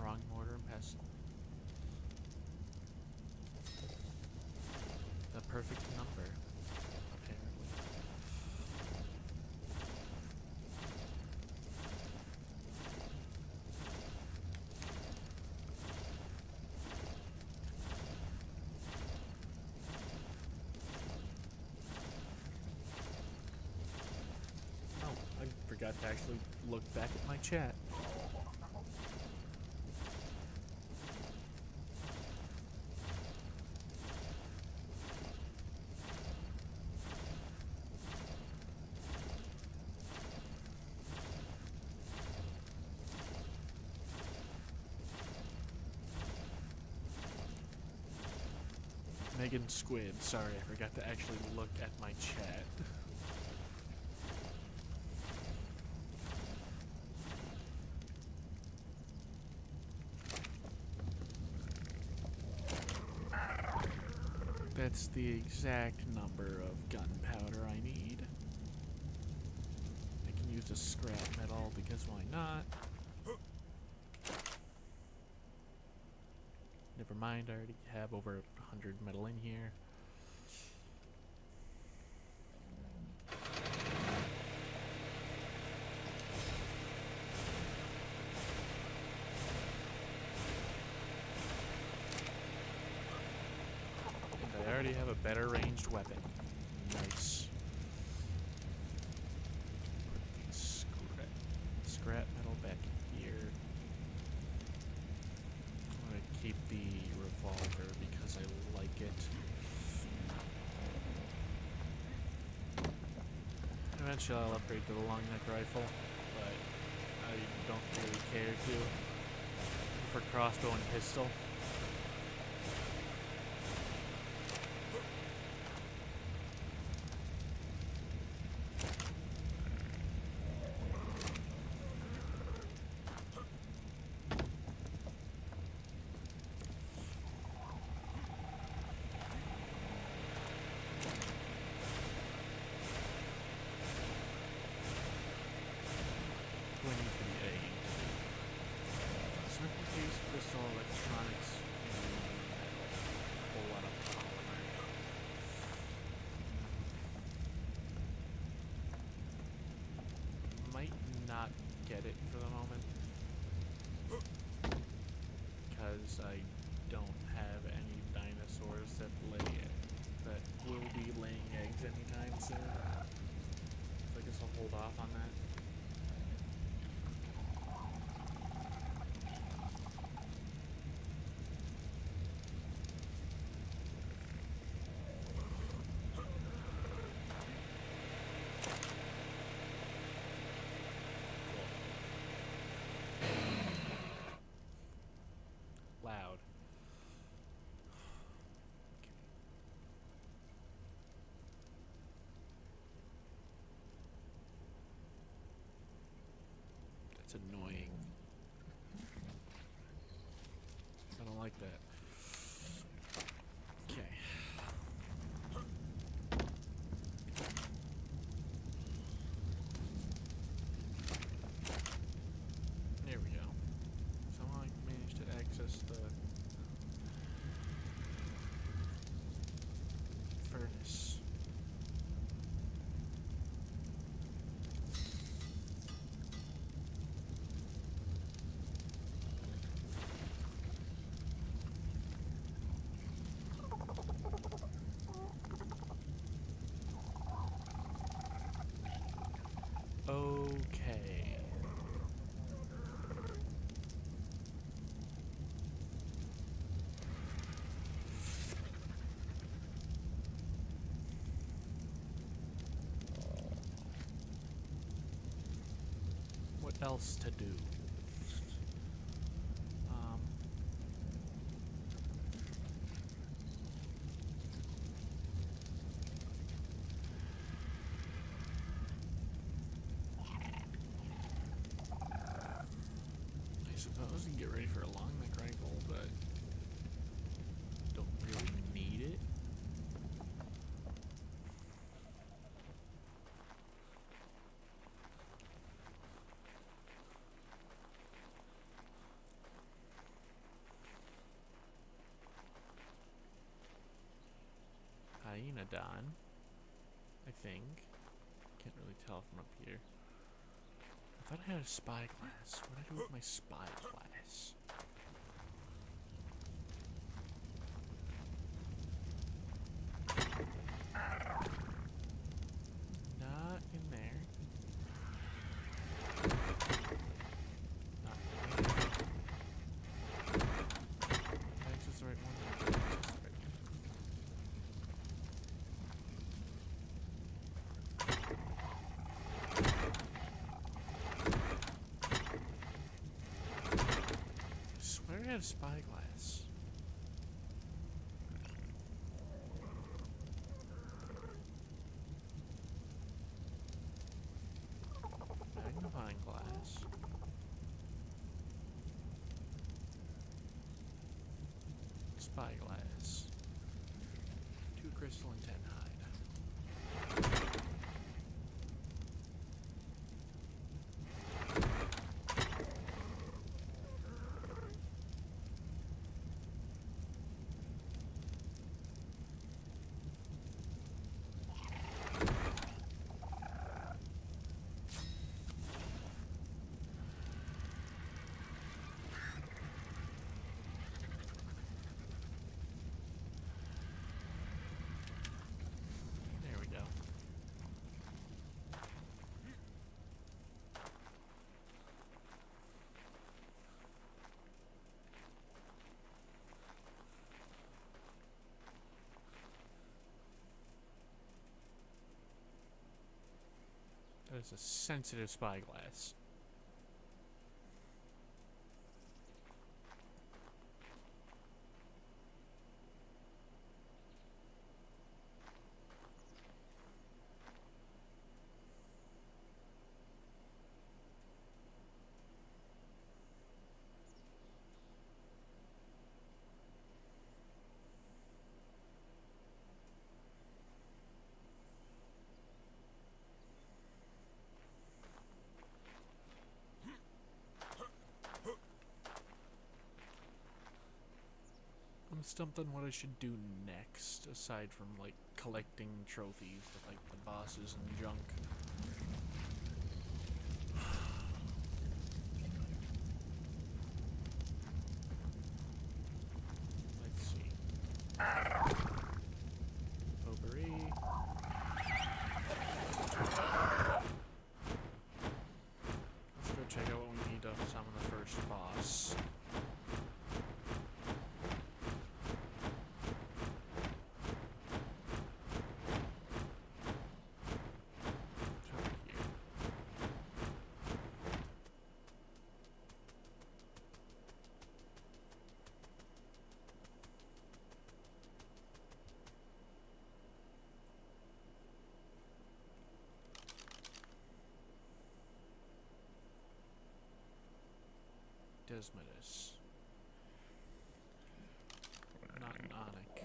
A: wrong mortar and pestle. The perfect number, apparently. I forgot to actually look back at my chat. Megan Squid, sorry, I forgot to actually look at my chat. That's the exact number of gunpowder I need. I can use a scrap metal because why not? Never mind, I already have over 100 metal in here. And I already have a better ranged weapon. Nice. Put the scrap metal back here. I'm gonna keep the revolver because I like it.
B: Eventually I'll upgrade to the long neck rifle, but I don't really care to. For crossbow and pistol. Crystal electronics and a whole lot of polymer. Might not get it for the moment because I don't have any dinosaurs that will be laying eggs anytime soon. So I guess I'll hold off on that. Loud. That's annoying. I don't like that. Okay. There we go. Somehow I managed to access the furnace. Okay. What else to do? I suppose you can get ready for a long neck rifle, but don't really need it. Hyenodon, I think. Can't really tell from up here. I thought I had a spyglass. What did I do with my spyglass? Not in there. Not in there. That's just the right one. That's just the right one. I swear I had a spyglass. Magnifying glass. Spyglass. 2 crystal and 10 hide. is a sensitive spyglass. I'm stumped on what I should do next, aside from, like, collecting trophies to fight the bosses and junk. Let's see. Potpourri. Let's go check out what we need to summon the first boss. It's over here. Desmodus. Not an Onyx.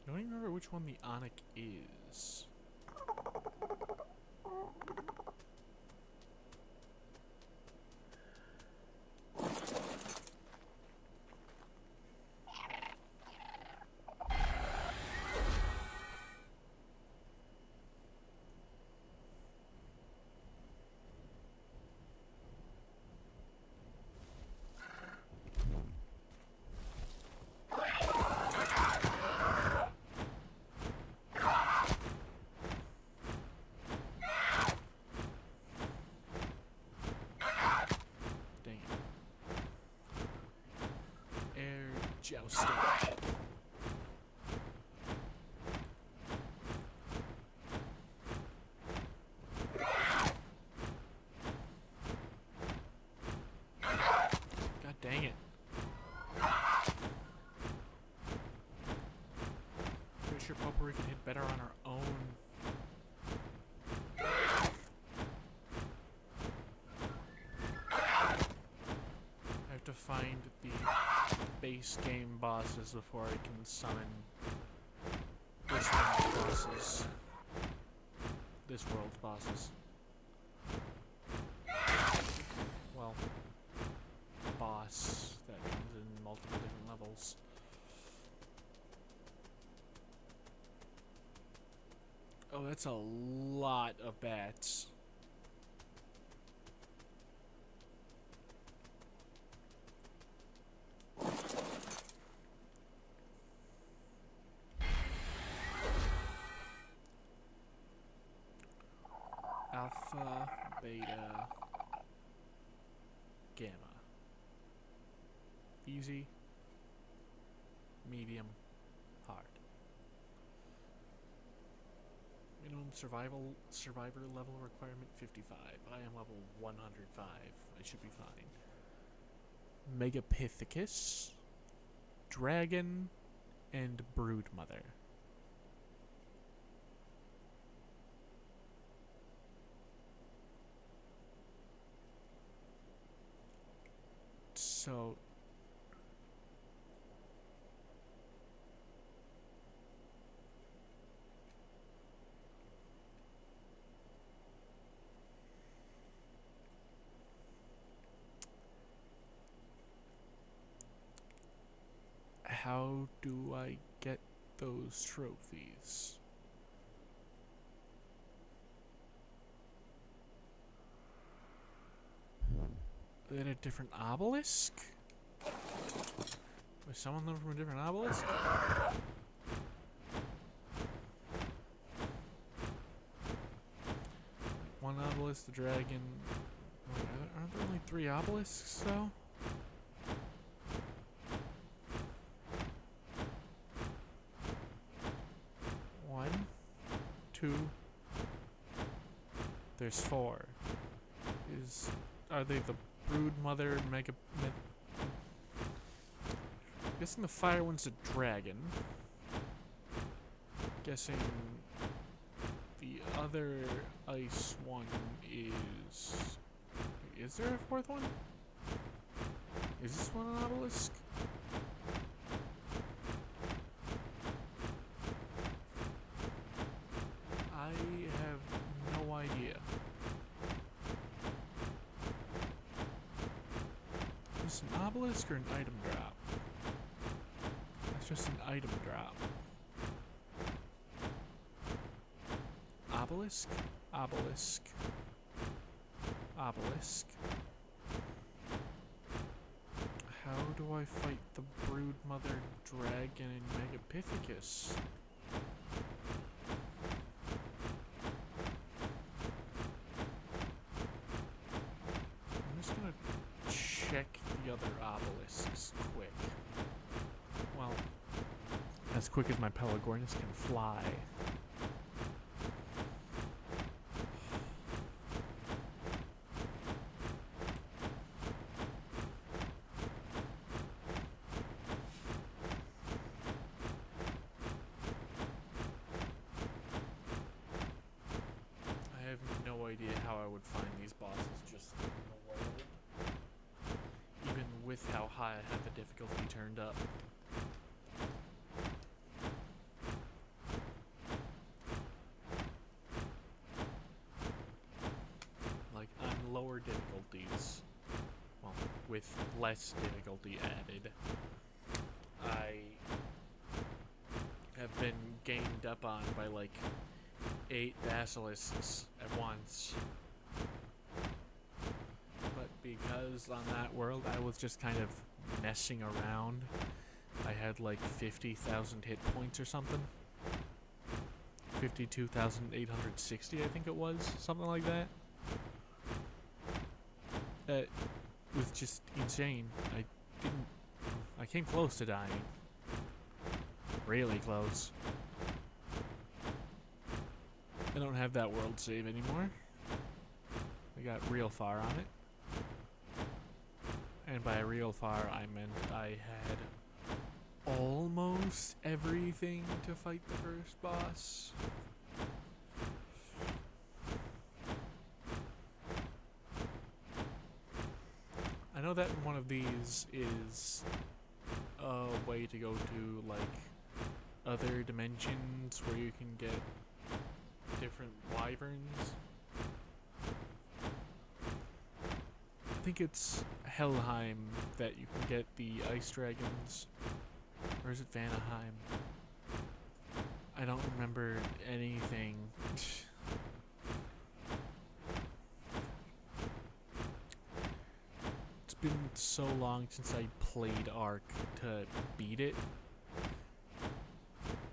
B: I don't even remember which one the Onyx is. Dang it. Air jousting. God dang it. Pretty sure Potpourri can hit better on her own. I have to find the base game bosses before I can summon this world's bosses. This world's bosses. Well, boss that comes in multiple different levels. Oh, that's a lot of bats. Alpha, beta, gamma. Easy, medium, hard. Minimum survivor level requirement 55. I am level 105. I should be fine. Megapithecus, dragon, and broodmother. So how do I get those trophies? Are they a different obelisk? Was someone them from a different obelisk? One obelisk, the dragon. Wait, aren't there only 3 obelisks though? One, two, There's 4. Are they the Brood Mother guessing the fire one's a dragon. Guessing the other ice one is... Is there a 4th one? Is this one an obelisk? I have no idea. Is this an obelisk or an item drop? That's just an item drop. Obelisk? Obelisk. Obelisk. How do I fight the Brood Mother Dragon in Megapithecus? I'm just gonna check the other obelisks quick. Well, as quick as my Pelagornis can fly. I have no idea how I would find these bosses just in the world. Even with how high I have the difficulty turned up. Like, on lower difficulties, well, with less difficulty added, I have been ganged up on by like 8 basilisks at once. But because on that world I was just kind of messing around, I had like 50,000 hit points or something. 52,860 I think it was, something like that. That was just insane. I came close to dying. Really close. I don't have that world save anymore. I got real far on it. And by real far, I meant I had almost everything to fight the first boss. I know that one of these is a way to go to, like, other dimensions where you can get different wyverns. I think it's Helheim that you can get the ice dragons. Or is it Vanaheim? I don't remember anything. It's been so long since I played Ark to beat it.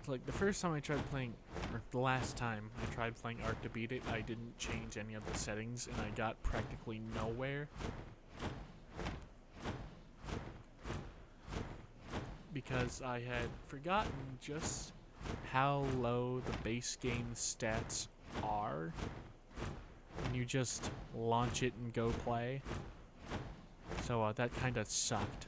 B: Like, the first time I tried playing, or the last time I tried playing Ark to beat it, I didn't change any of the settings, and I got practically nowhere. Because I had forgotten just how low the base game stats are when you just launch it and go play. So that kind of sucked.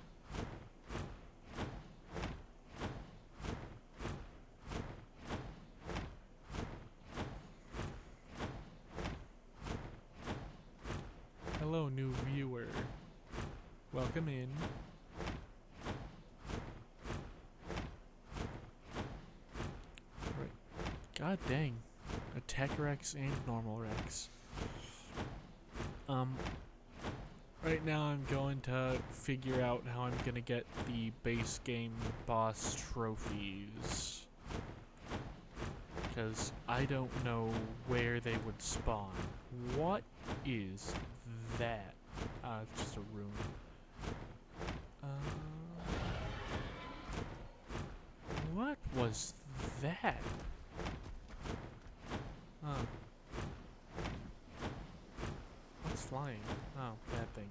B: Hello, new viewer. Welcome in. Right. God dang. Attack Rex and normal Rex. Right now I'm going to figure out how I'm gonna get the base game boss trophies. Because I don't know where they would spawn. What is that? It's just a room. What was that? Oh. What's flying? Oh, that thing.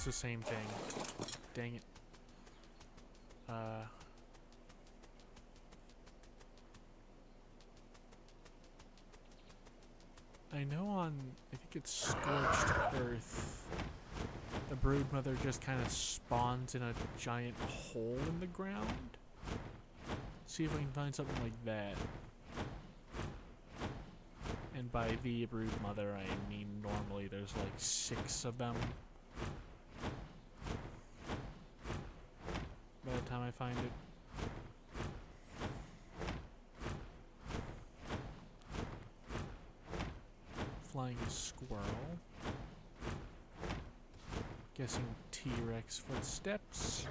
B: the same thing. Dang it. I know on, I think it's Scorched Earth, the broodmother just kind of spawns in a giant hole in the ground. See if I can find something like that. And by the broodmother, I mean normally there's like 6 of them. By the time I find it. Flying squirrel. Guessing T-Rex footsteps.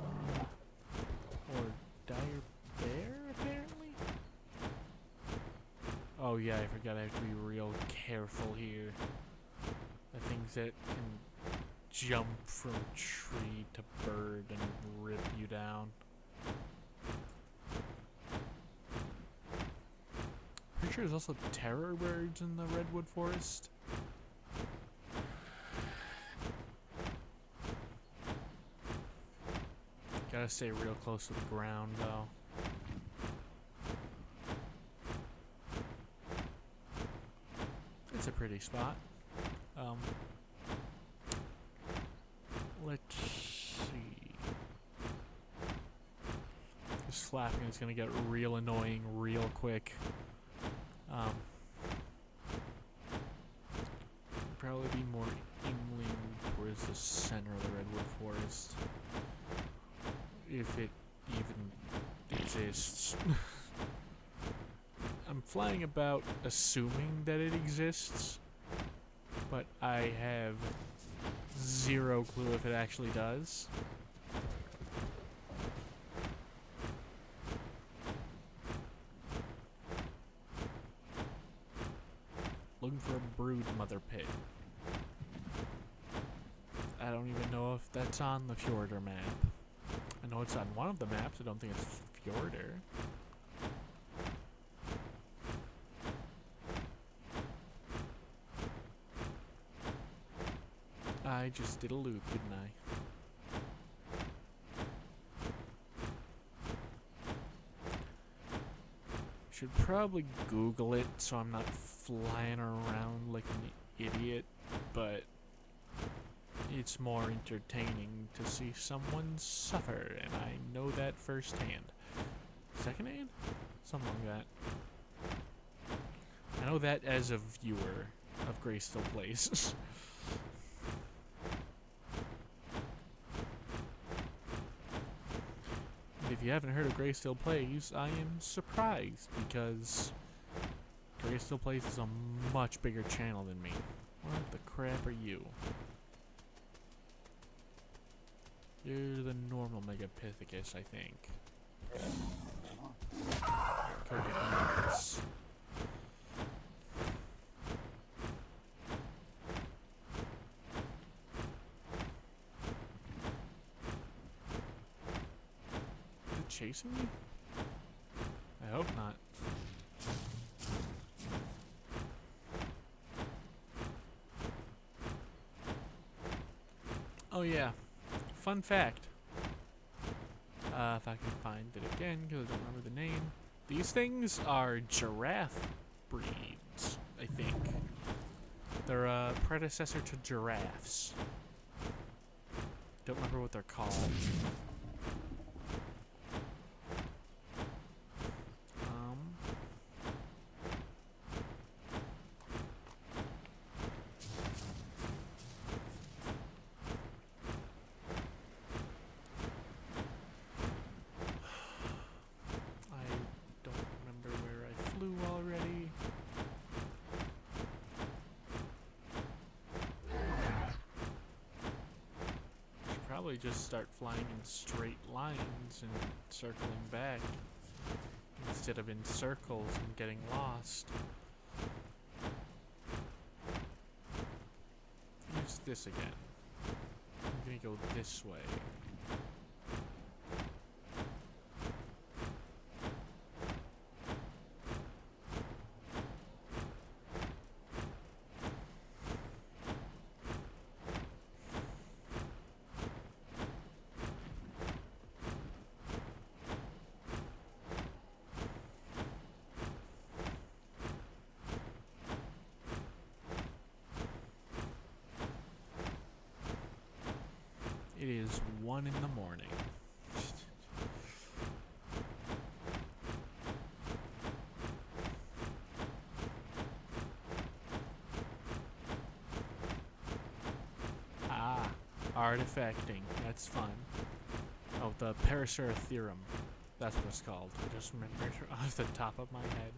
B: Or dire bear, apparently? Oh yeah, I forgot I have to be real careful here. The things that can jump from tree to bird and rip you down. Pretty sure there's also terror birds in the redwood forest. Gotta stay real close to the ground though. It's a pretty spot. Let's see. This flapping is gonna get real annoying real quick. Probably be more inland towards the center of the redwood forest. If it even exists. I'm flying about assuming that it exists, but I have 0 clue if it actually does. Looking for a brood mother pit. I don't even know if that's on the Fjordur map. I know it's on one of the maps, I don't think it's Fjordur. I just did a loop, didn't I? Should probably Google it so I'm not flying around like an idiot, but it's more entertaining to see someone suffer, and I know that firsthand. Second hand? Something like that. I know that as a viewer of Greysteel Plays. If you haven't heard of Greysteel Plays, I am surprised, because Greysteel Plays is a much bigger channel than me. What the crap are you? You're the normal Megapithecus, I think. Cardiopithecus. Is it chasing me? I hope not. Oh yeah. Fun fact. If I can find it again, because I don't remember the name. These things are giraffe breeds, I think. They're a predecessor to giraffes. Don't remember what they're called. Probably just start flying in straight lines and circling back instead of in circles and getting lost. Use this again. I'm gonna go this way. It is 1 in the morning. Ah, artifacting. That's fun. Oh, the Paracera theorem. That's what it's called. I just remembered off the top of my head.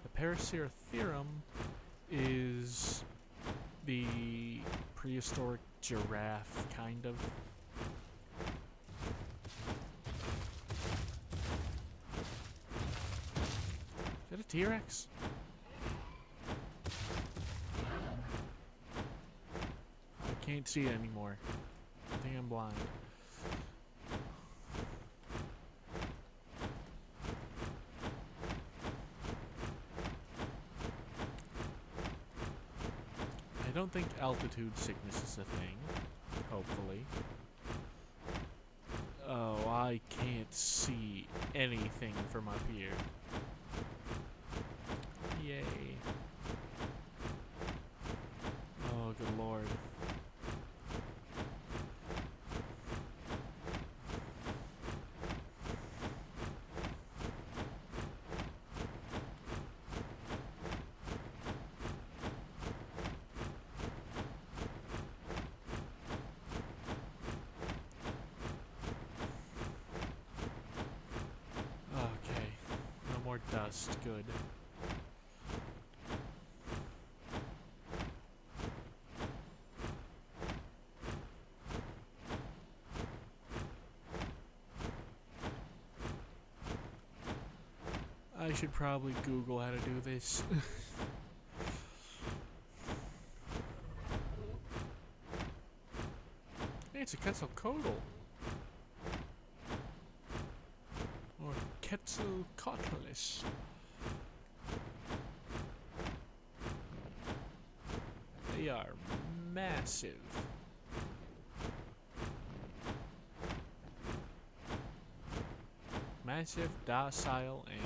B: The Paracera theorem is the prehistoric giraffe, kind of. Is that a T-Rex? I can't see it anymore. I think I'm blind. I don't think altitude sickness is a thing. Hopefully. Oh, I can't see anything from up here. Yay. Oh, good lord. Okay. No more dust. Good. I should probably Google how to do this. Hey, it's a Quetzalcoatl. Or Quetzalcoatlus. They are massive. Massive, docile, and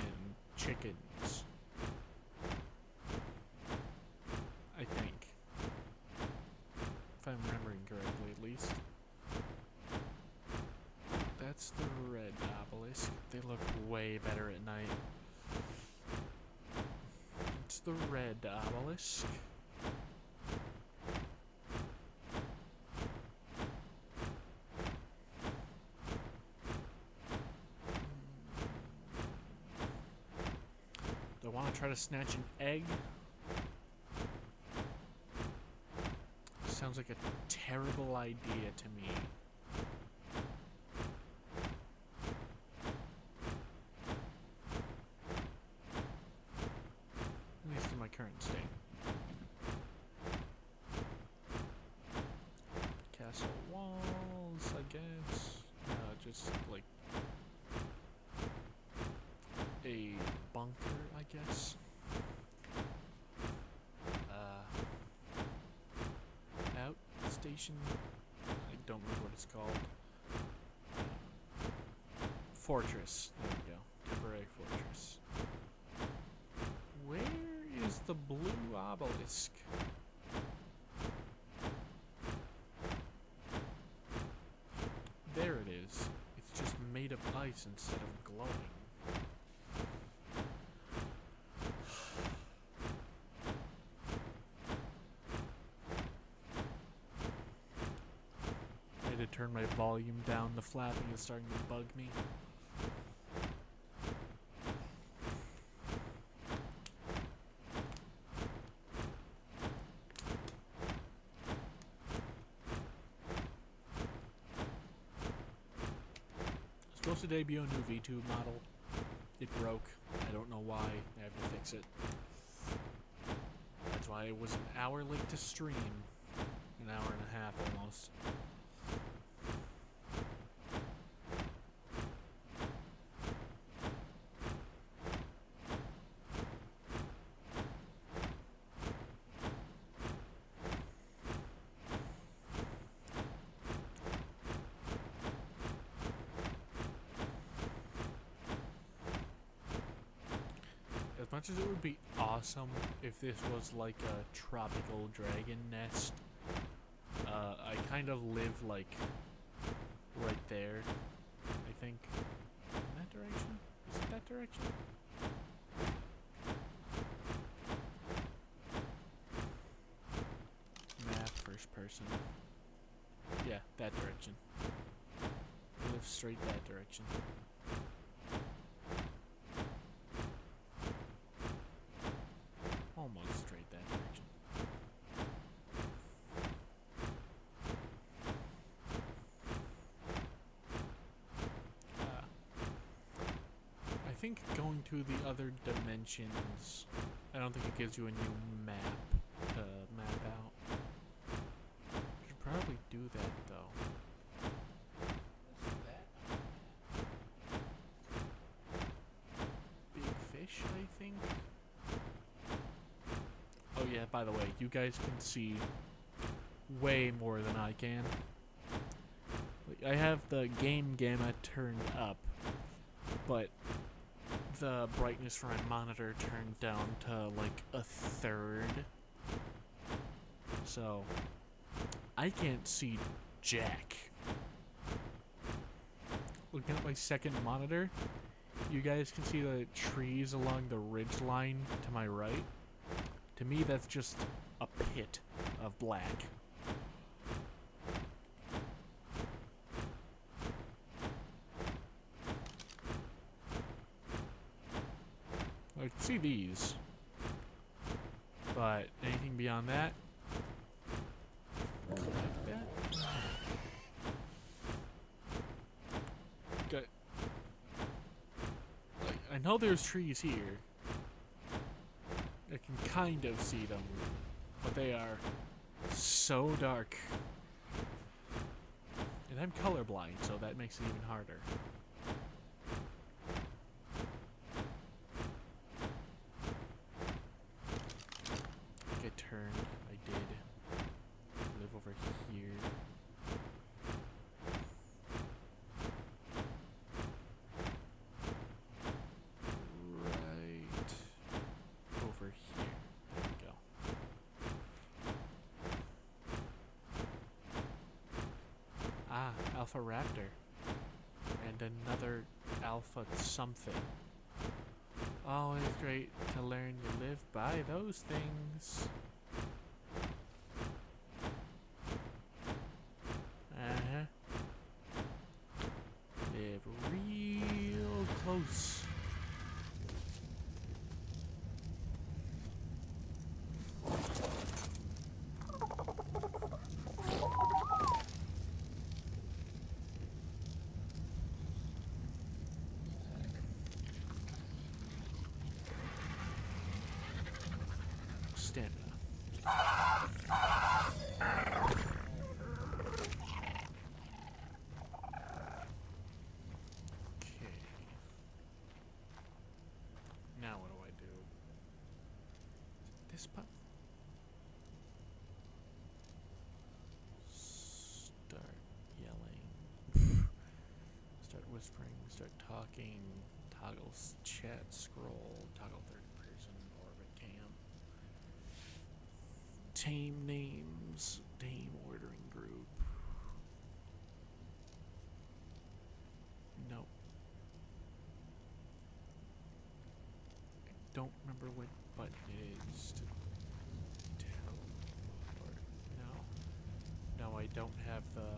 B: chickens. I think. If I'm remembering correctly, at least. That's the red obelisk. They look way better at night. It's the red obelisk. Do I want to try to snatch an egg? Sounds like a terrible idea to me. At least in my current state. Castle walls, I guess. Just like a bunker, I guess. Outstation. I don't remember what it's called. Fortress. There we go. Temporary fortress. Where is the blue obelisk? There it is. It's just made of ice instead of glowing. I had to turn my volume down. The flapping is starting to bug me. Supposed to debut a new VTube model. It broke. I don't know why. I have to fix it. That's why it was an hour late to stream. An hour and a half almost. As much as it would be awesome if this was like a tropical dragon nest, I kind of live like right there, I think. In that direction? Is it that direction? Map, first person. Yeah, that direction. Live straight that direction. Almost straight that direction. I think going to the other dimensions, I don't think it gives you a new map to map out. Should probably do that though.
A: What's that?
B: Big fish, I think. Oh yeah, by the way, you guys can see way more than I can. Like, I have the game gamma turned up, but the brightness for my monitor turned down to like a third. So I can't see jack. Looking at my second monitor, you guys can see the trees along the ridge line to my right. To me, that's just a pit of black. I can see these, but anything beyond that, like that. Good. Like, I know there's trees here. I can kind of see them, but they are so dark. And I'm colorblind, so that makes it even harder. I think I turned. I did. Live over here. Right over here. There we go. Ah, Alpha Raptor. And another Alpha something. Always great to learn you live by those things. Uh-huh. Live real close. Stamina. Okay. Now what do I do? This button? Start yelling. Start whispering. Start talking. Toggle chat scroll. Toggle third person. Orbit cam. Tame names. Tame ordering group. Nope. I don't remember what button it is to teleport. No. No, I don't have the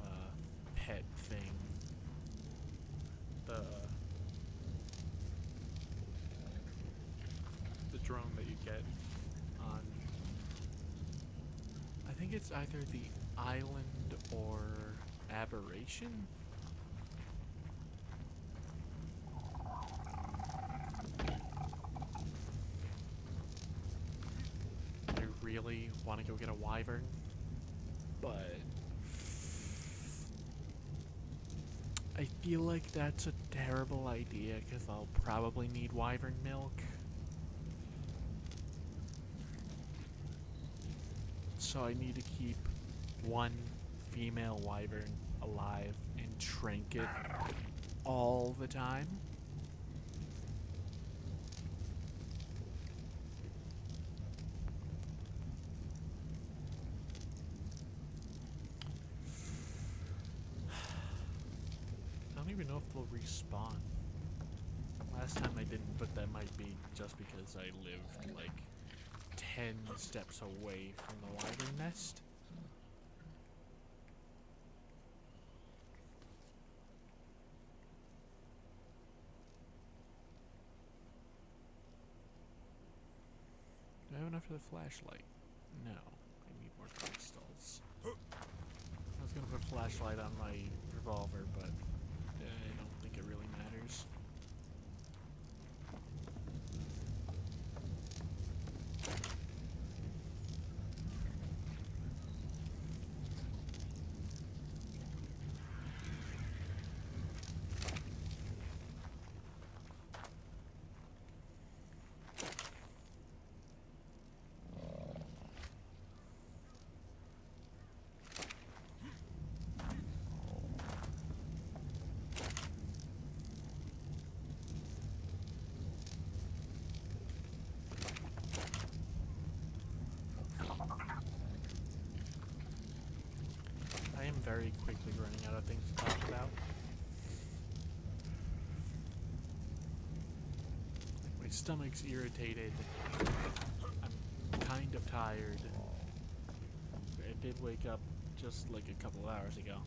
B: pet thing. The drone that you get on. I think it's either the island or aberration. I really want to go get a wyvern, but I feel like that's a terrible idea because I'll probably need wyvern milk. So I need to keep one female wyvern alive and trank it all the time. know if they'll respawn. Last time I didn't, but that might be just because I lived like 10 steps away from the wyvern nest. Do I have enough for the flashlight? No. I need more crystals. I was gonna put flashlight on my revolver, but I don't think it really matters. I am very quickly running out of things to talk about. My stomach's irritated. I'm kind of tired. I did wake up just like a couple of hours ago.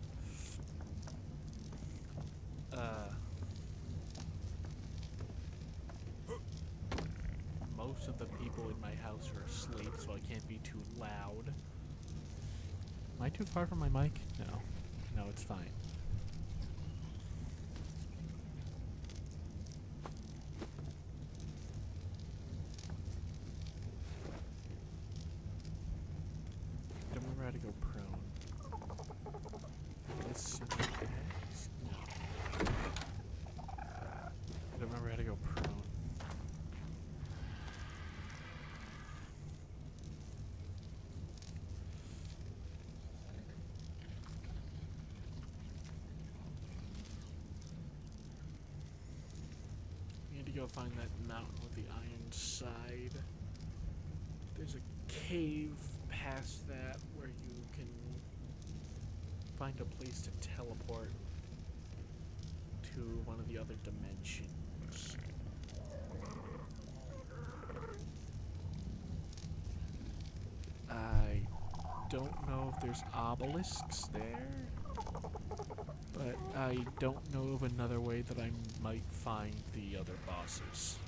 B: Most of the people in my house are asleep, so I can't be too loud. Am I too far from my mic? No. No, it's fine. I don't remember how to go prone. This has? No. I don't remember how to go prone. Go find that mountain with the iron side. There's a cave past that where you can find a place to teleport to one of the other dimensions. I don't know if there's obelisks there, but I don't know of another way that I might find the other bosses.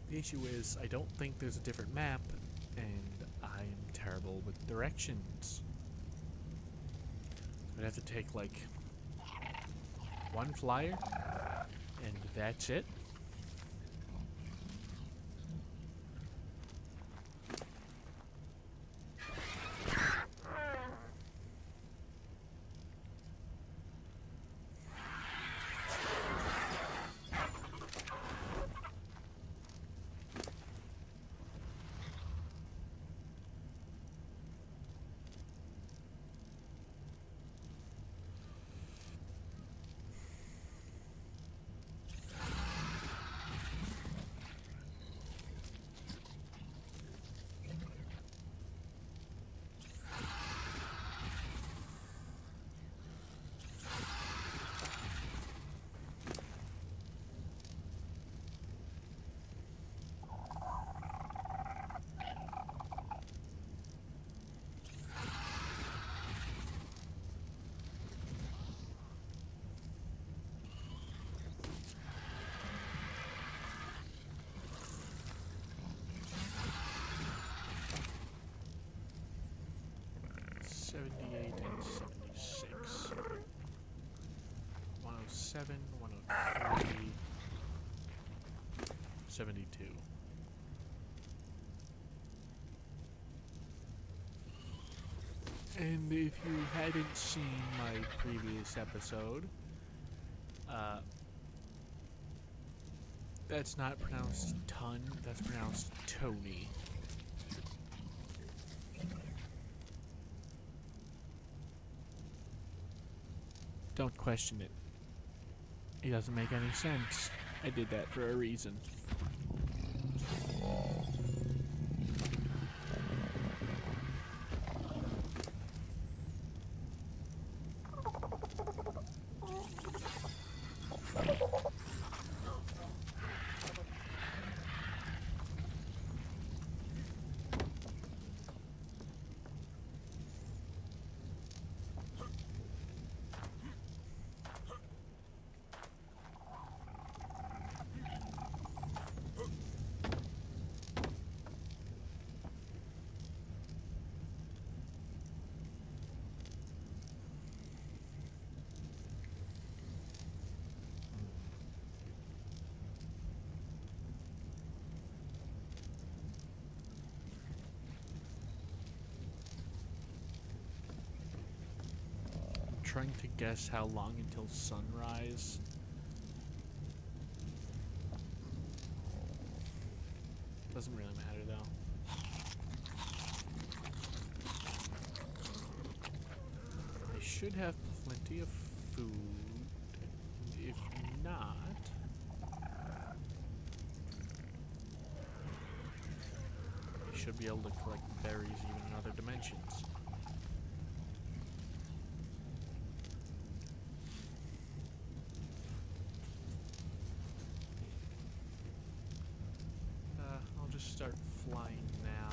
B: The issue is, I don't think there's a different map, and I am terrible with directions. I'd have to take, like, one flyer, and that's it. And 76. 107, 103, 72. And if you hadn't seen my previous episode, that's not pronounced ton, that's pronounced Tony. Don't question it. It doesn't make any sense.
A: I did that for a reason.
B: Trying to guess how long until sunrise. Doesn't really matter though. I should have plenty of food. If not, I should be able to collect berries even in other dimensions. I'll just start flying now.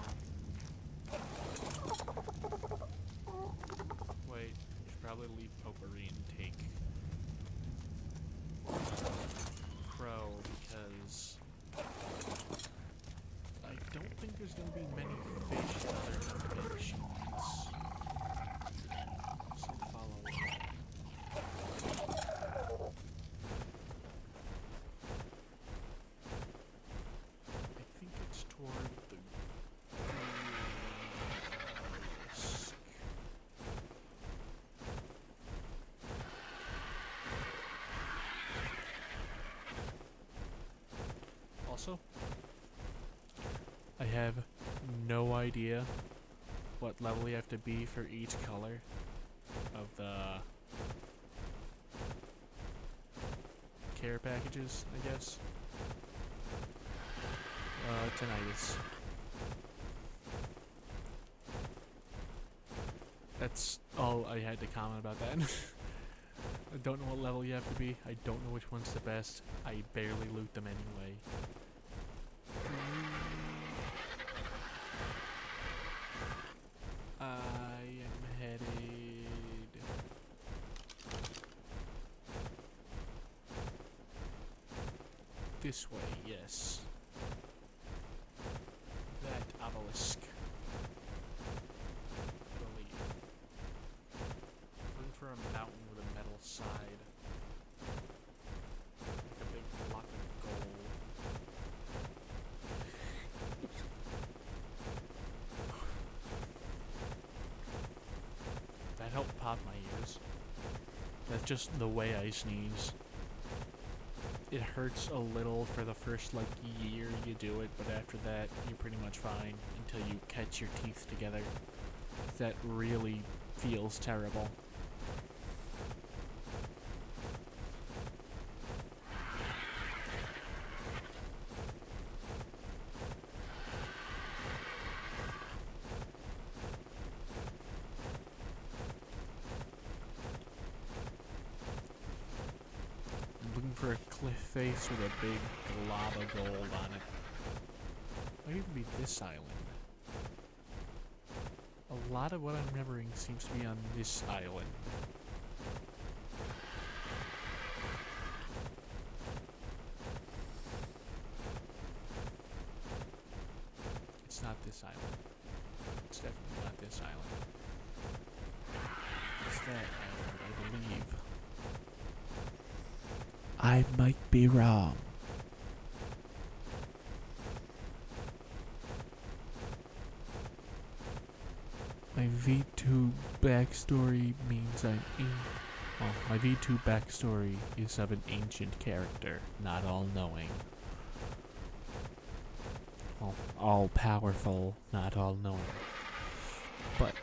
B: Wait, I should probably leave potpourri and take crow because I don't think there's going to be many fish in other dimensions. So follow me. I think it's toward the risk. Also, I have no idea what level you have to be for each color of the care packages, I guess. Tinnitus. That's all I had to comment about that. I don't know what level you have to be. I don't know which one's the best. I barely loot them anyway. I am headed this way, yes. That obelisk. I believe. Looking for a mountain with a metal side. Like a big block of gold. That helped pop my ears. That's just the way I sneeze. It hurts a little for the first like year you do it, but after that you're pretty much fine until you catch your teeth together. That really feels terrible. Looking for a cliff face with a big glob of gold on it. Might even be this island. A lot of what I'm remembering seems to be on this island. It's not this island. It's definitely not this island. It's that island, I believe. I might be wrong. My V2 backstory means I'm well, my V2 backstory is of an ancient character, not all-knowing. Well, all-powerful, not all-knowing. But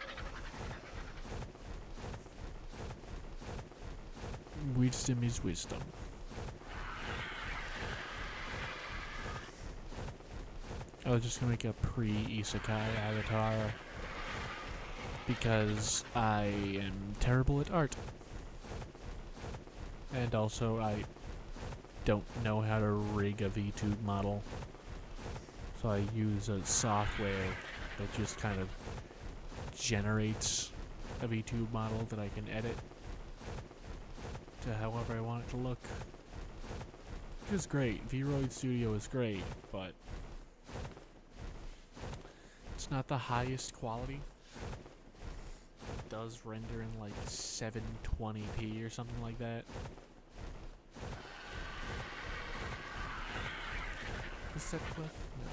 B: wisdom is wisdom. I was just gonna make a pre-isekai avatar because I am terrible at art. And also I don't know how to rig a VTube model. So I use a software that just kind of generates a VTube model that I can edit to however I want it to look. Which is great. VRoid Studio is great, but it's not the highest quality. It does render in like 720p or something like that. Is that cliff? No.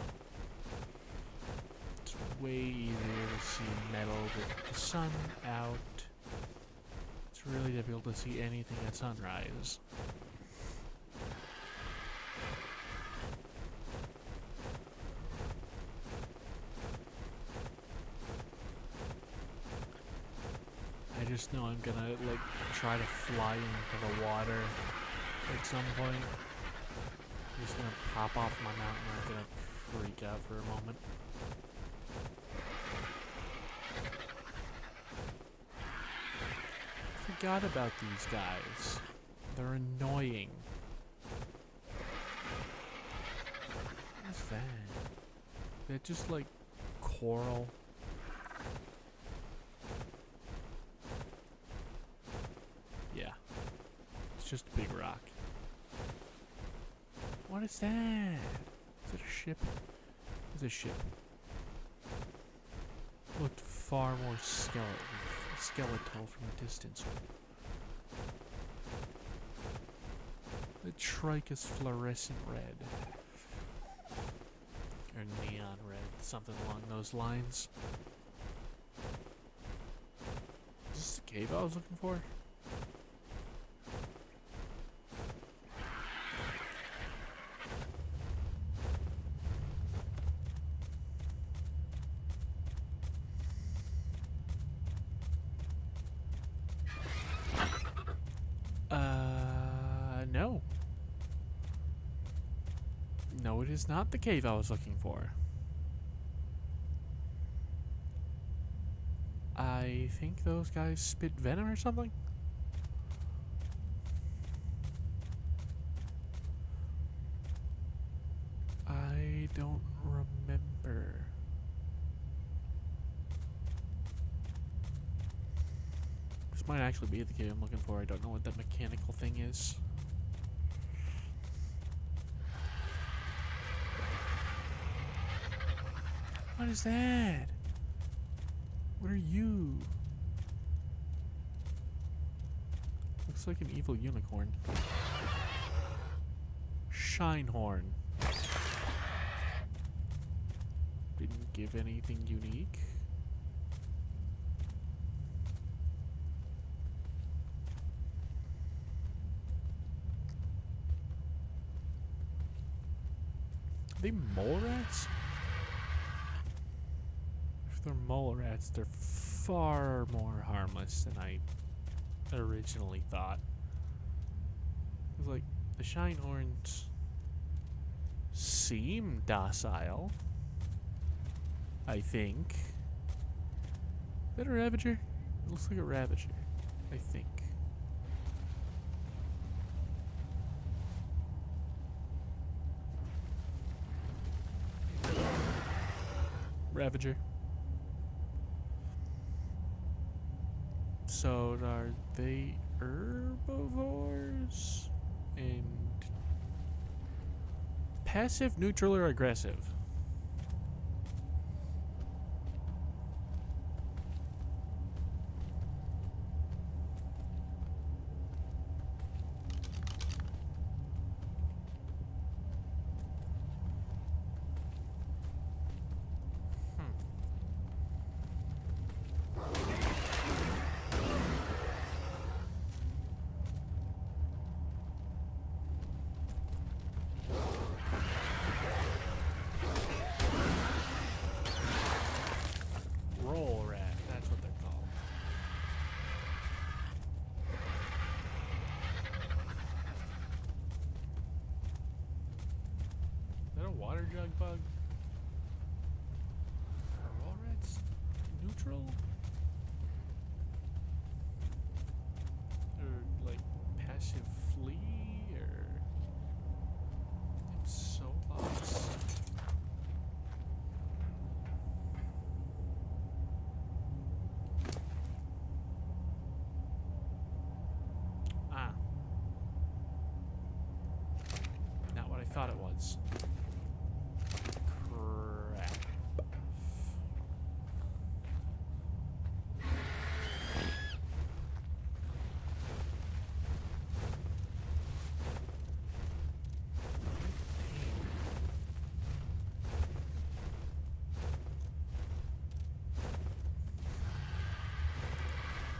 B: It's way easier to see metal with the sun out. It's really difficult to see anything at sunrise. I just know I'm gonna like try to fly into the water at some point. I'm just gonna pop off my mountain and I'm gonna freak out for a moment. Forgot about these guys. They're annoying. What's that? They're just like coral. Yeah. It's just a big rock. What is that? Is it a ship? It's a ship. Looked far more skeletal from a distance. The trike is fluorescent red. Or neon red, something along those lines. Is this the cave I was looking for? No. No, it is not the cave I was looking for. I think those guys spit venom or something? I don't remember. This might actually be the cave I'm looking for. I don't know what that mechanical thing is. What is that? What are you? Looks like an evil unicorn. Shinehorn. Didn't give anything unique. Are they mole rats? If they're mole rats, they're far more harmless than I originally thought. It's like the Shinehorns seem docile, I think. Is that a Ravager? It looks like a Ravager, I think. Ravager. So are they herbivores? And passive, neutral, or aggressive? Roll rat, that's what they're called. Is that a water jug bug? neutral? Or like passive flee? Or I'm so lost. Ah. Not what I thought it was. Crap.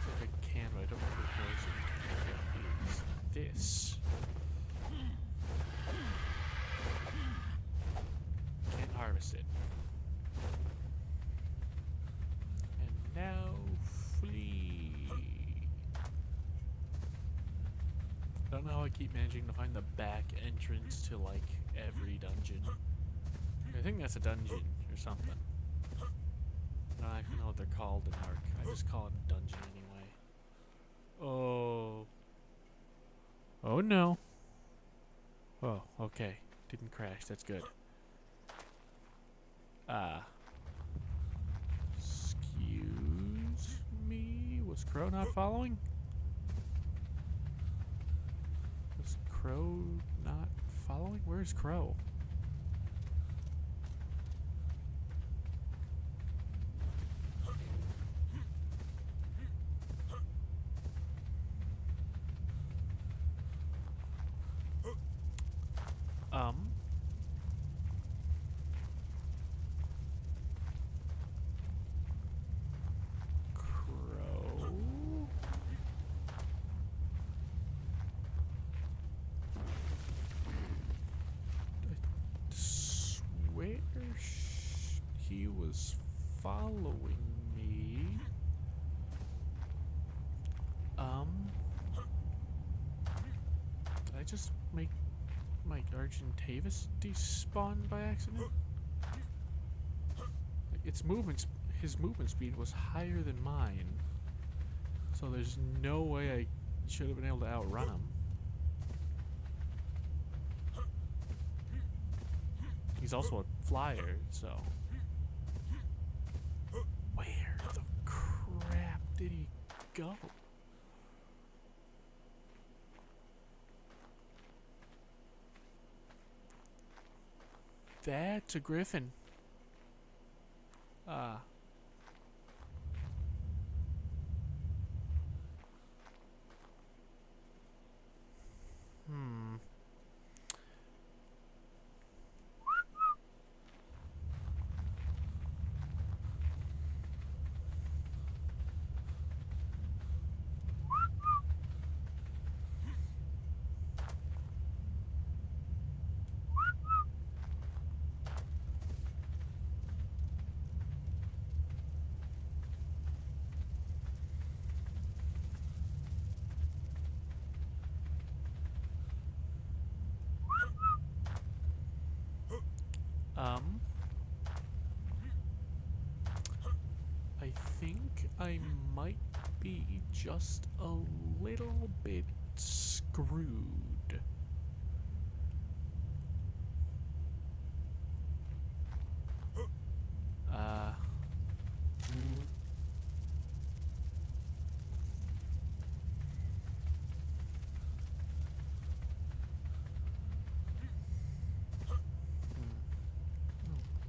B: If I can, but I don't know if the version is this. Can't harvest it. And now flee. I don't know how I keep managing to find the back entrance to like every dungeon. I think that's a dungeon or something. I don't actually know what they're called in Ark. I just call it a dungeon anyway. Oh. Oh no. Oh, okay. Didn't crash. That's good. Excuse me? Was Crow not following? Was Crow not following? Where's Crow? Crow? I swear he was following me. Did I just make my Argentavis despawn by accident? Like his movement speed was higher than mine, so there's no way I should have been able to outrun him. He's also a flyer, so where the crap did he go? That's a griffin. Hmm. I think I might be just a little bit screwed.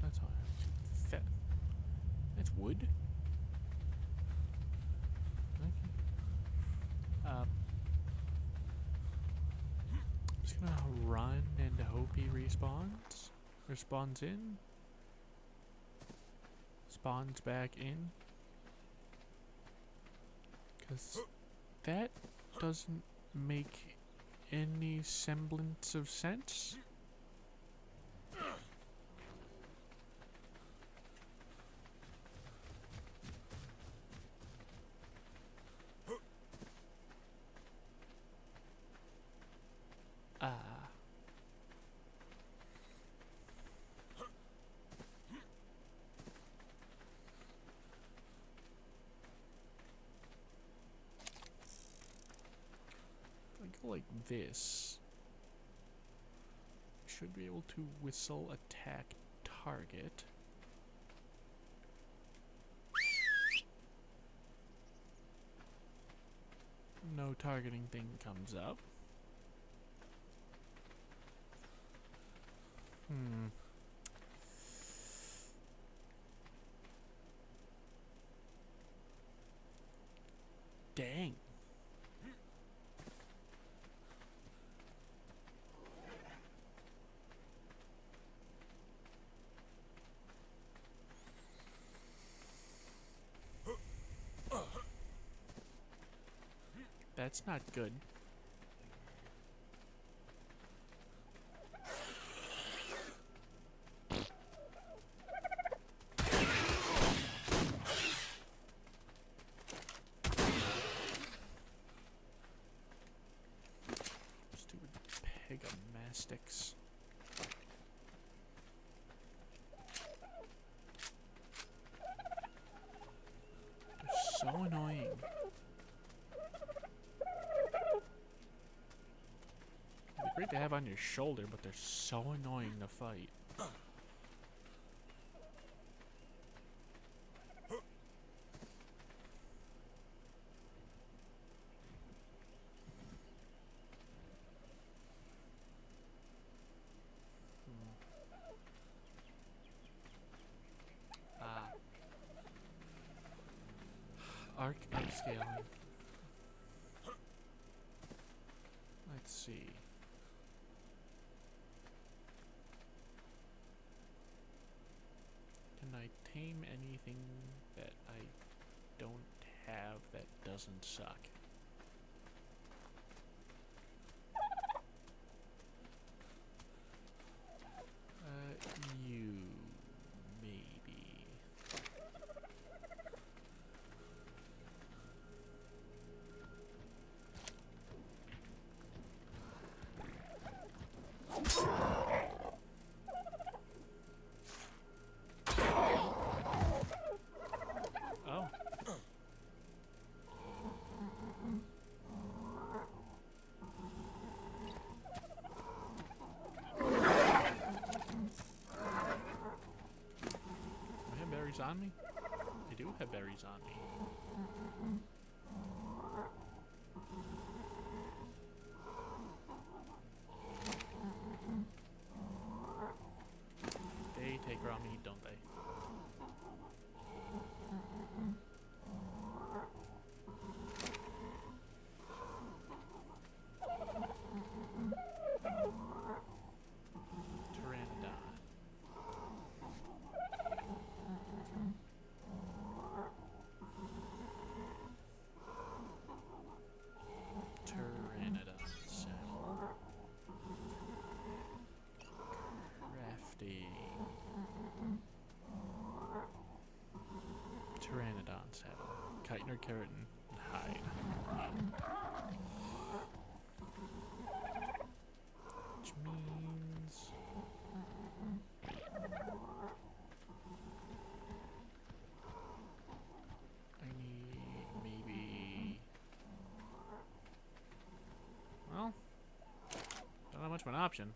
B: That's all right. That's wood. Okay. I'm just gonna run and hope he respawns. Or spawns in. Spawns back in. Because that doesn't make any semblance of sense. like this, should be able to whistle attack target. No targeting thing comes up. Dang. That's not good. Stupid Pegamastics. They're so annoying. They're great to have on your shoulder, but they're so annoying to fight. Arc upscaling. Let's see. Can I tame anything that I don't have that doesn't suck? You maybe. Oh. I have berries on me? I do have berries on me. They take raw meat, don't they? Pteranodon. Pteranodon saddle. Crafting. Pteranodon saddle. Chitin or keratin hide. Which means I need maybe, well, don't have much of an option.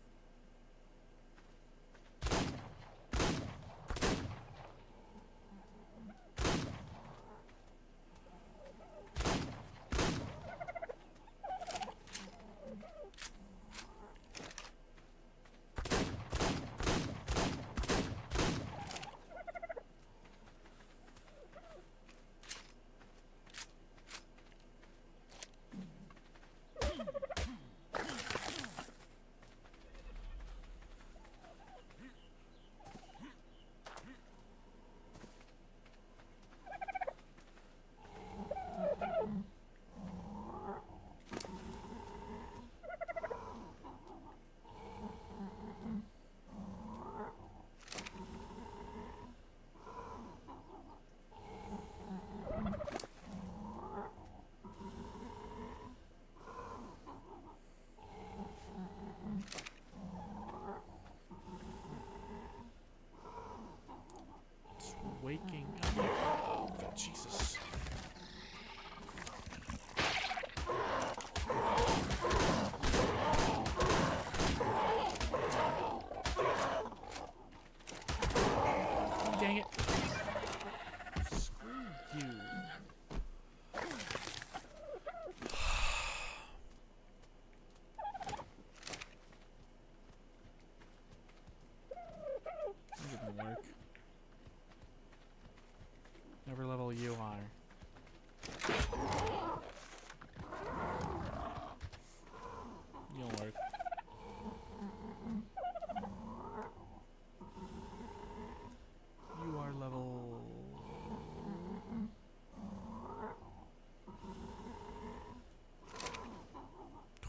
B: It's waking up. Oh, Jesus.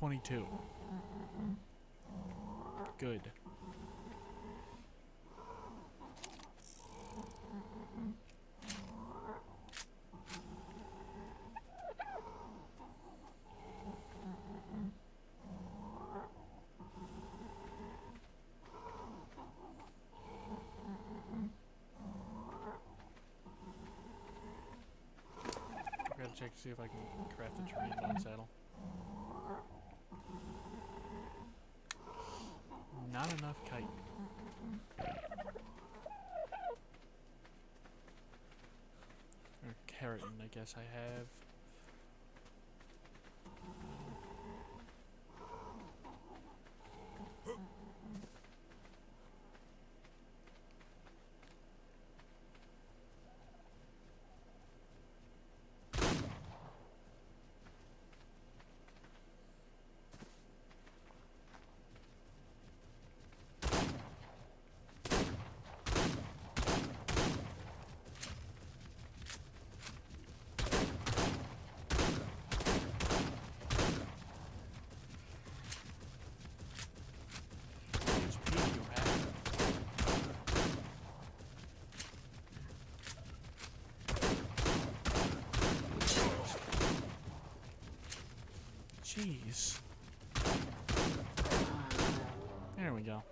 B: 22. Good. I gotta check to see if I can craft a terrain bone saddle. Not enough kite. Or keratin, I guess I have. Jeez. There we go.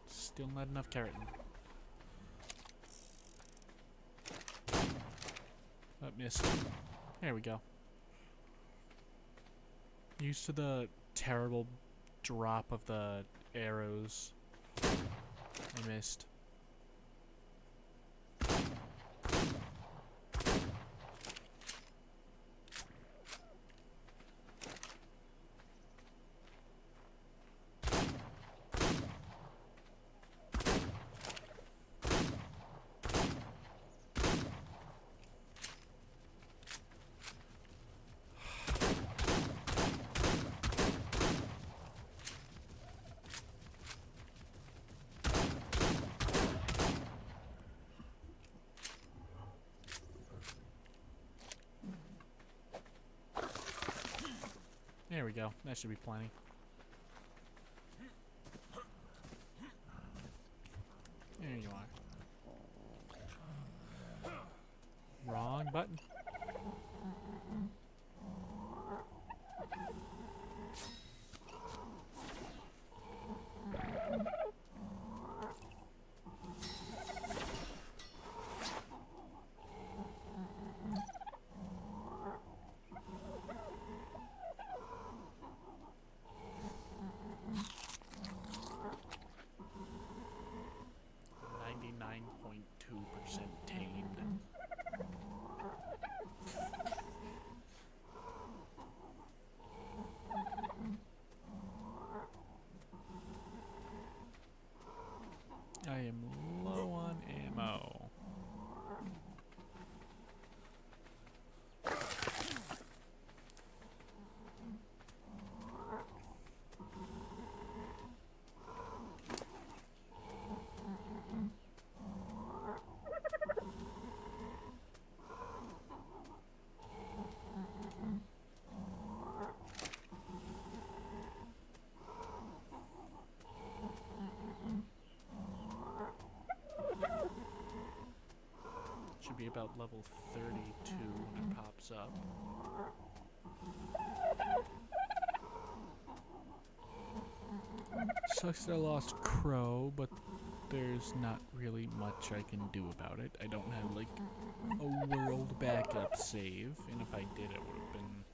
B: Still not enough keratin. Oh, missed. There we go. Used to the terrible drop of the arrows. I missed. There we go. That should be plenty. There you are. Wrong button. Tamed. I am low on ammo. Should be about level 32 when it pops up. Sucks that I lost Crow, but there's not really much I can do about it. I don't have like a world backup save, and if I did, it would have been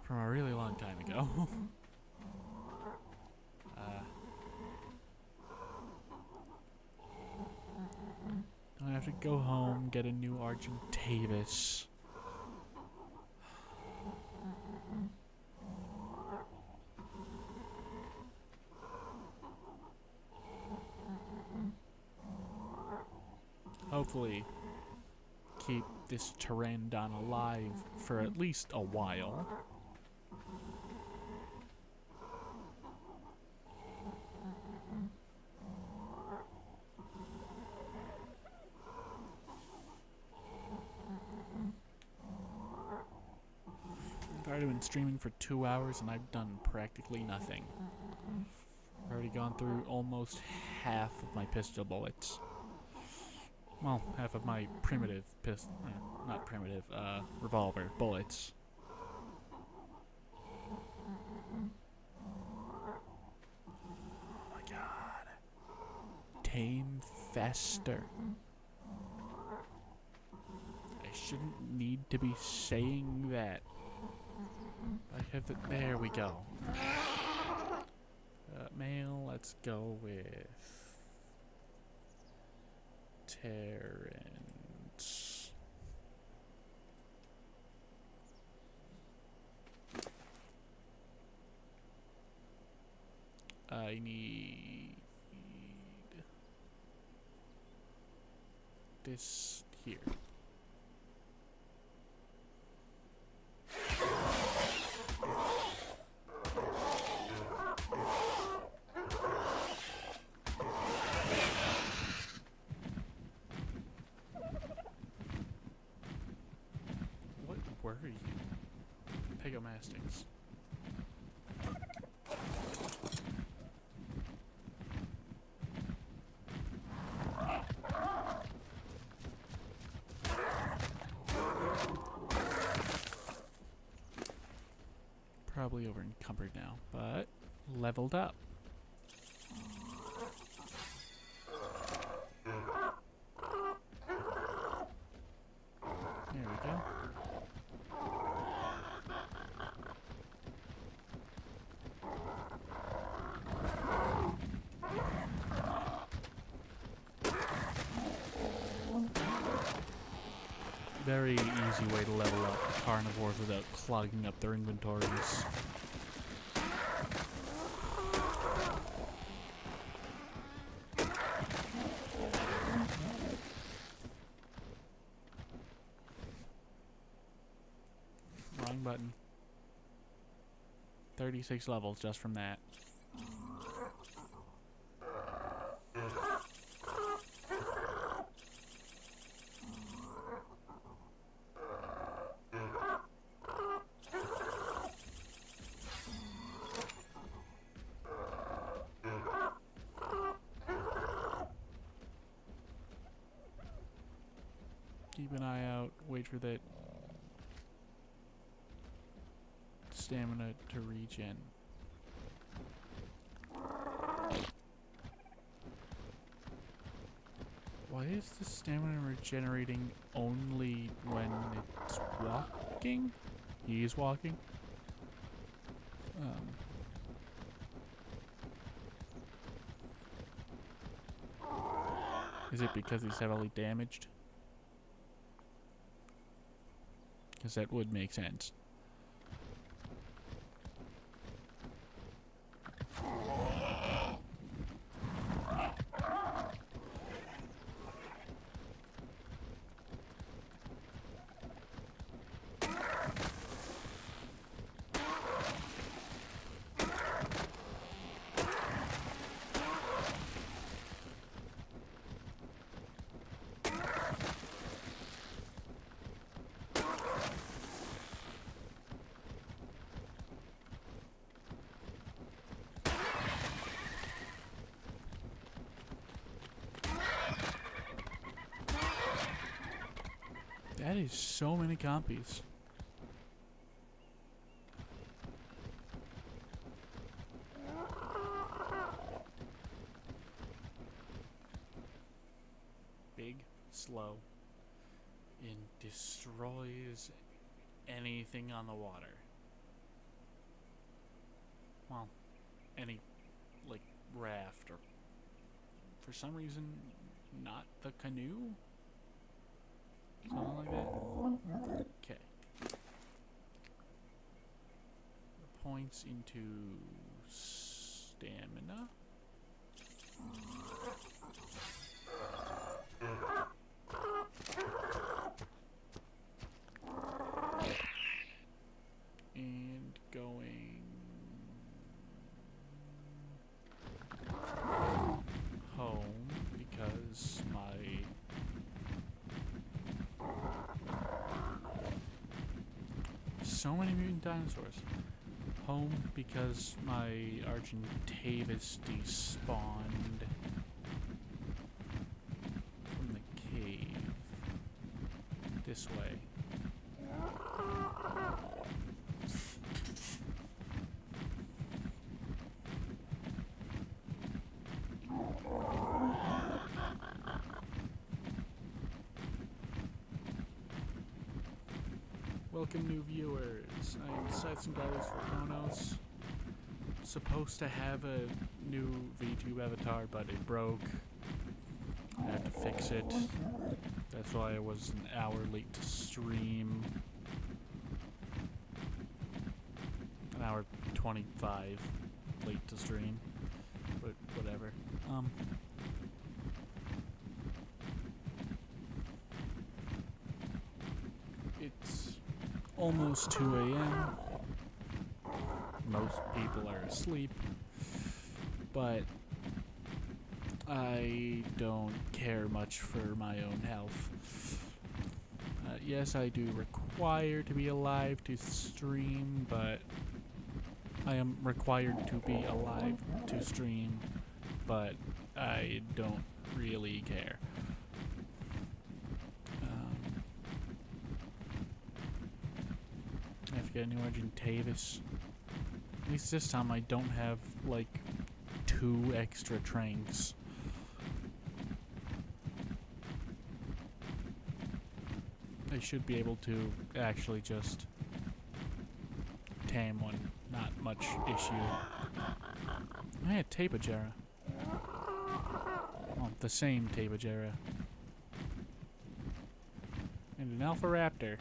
B: from a really long time ago. I have to go home, get a new Argentavis. Hopefully, keep this Pteranodon alive for at least a while.
A: already been streaming for 2 hours and I've done practically nothing. I've already gone through almost half of my pistol bullets. Well, half of my primitive not primitive, revolver bullets. Oh my god. Tame faster. I shouldn't need to be saying that. I have the. There we go. Male, let's go with Terrence. I need this here. What were you? Pegomastics. Probably over encumbered now, but leveled up. There we go. Very easy way to level up carnivores without clogging up their inventories. Wrong button. 36 levels just from that. Keep an eye out, wait for that stamina to regen. Why is the stamina regenerating only when it's walking? He is walking? Is it because he's heavily damaged? Because that would make sense. That is so many compies. Big, slow, and destroys anything on the water. Well, any, like, raft or, for some reason, not the canoe? Something like that? Okay. Points into stamina. And going home because my
B: so many mutant dinosaurs. Home because my Argentavis despawned from the cave. This way. Welcome new viewers. I'm Scythes for Chronos. Supposed to have a new VTube avatar, but it broke. I have to fix it. That's why I was an hour late to stream. An hour 25 late to stream. But whatever. It's almost 2 a.m. Most people are asleep, but I don't care much for my own health. Yes, I do require to be alive to stream, but I am required to be alive to stream, but I don't really care. I have to get a new Argentavis. At least this time I don't have, like, 2 extra tranks. I should be able to actually just tame one. Not much issue. I had Tapejara. Well, the same Tapejara. And an Alpha Raptor.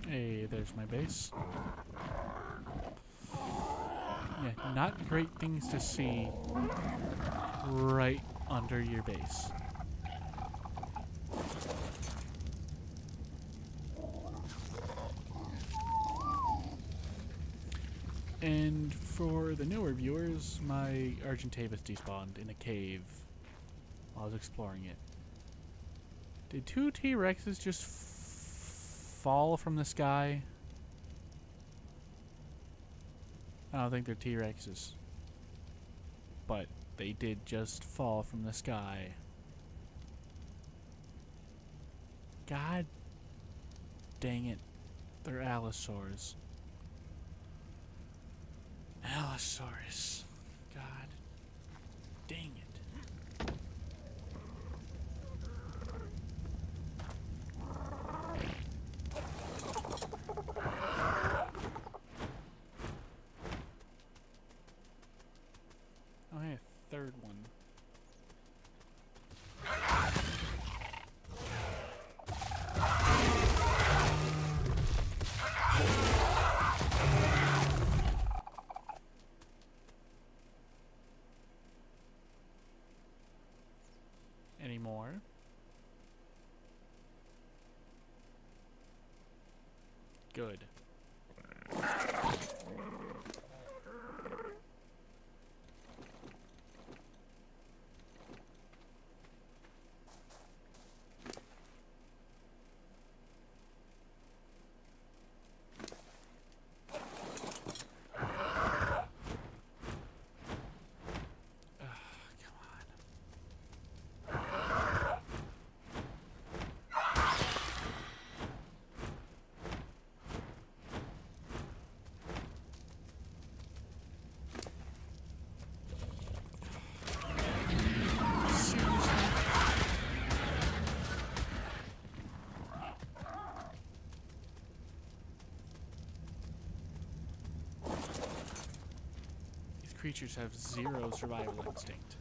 B: Hey, there's my base. Yeah, not great things to see right under your base. And for the newer viewers, my Argentavis despawned in a cave while I was exploring it. Did 2 T-Rexes just fall from the sky? I don't think they're T-Rexes. But they did just fall from the sky. God dang it. They're Allosaurs. Allosaurus. God dang it. Oh, hey, a third one. Any more? Good. Creatures have 0 survival instinct.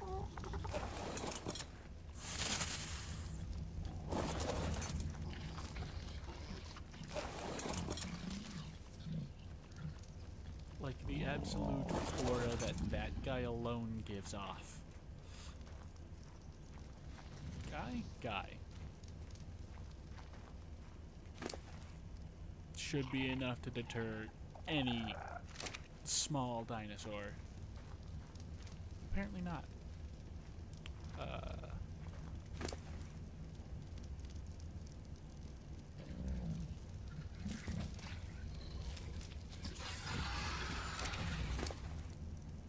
B: Like the absolute aura that guy alone gives off. Guy. Should be enough to deter any small dinosaur. apparently not.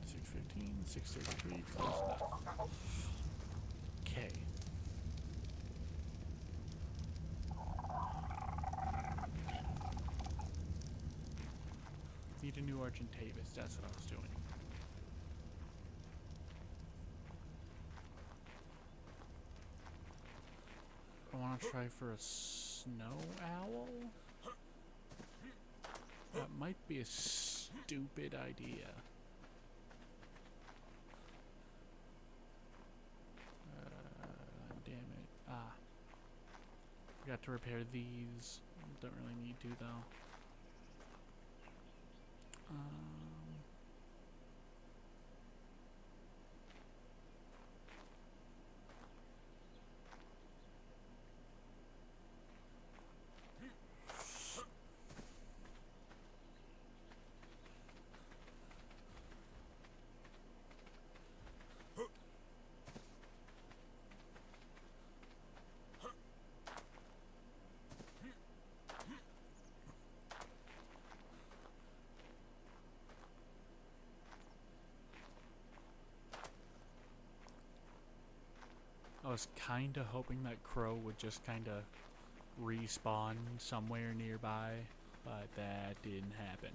B: $6.15, $6.33, close enough. Okay. Need a new Argentavis, that's what I was doing. I want to try for a snow owl? That might be a stupid idea. Damn it. Ah. Forgot to repair these. Don't really need to though. I was kinda hoping that Crow would just kinda respawn somewhere nearby, but that didn't happen.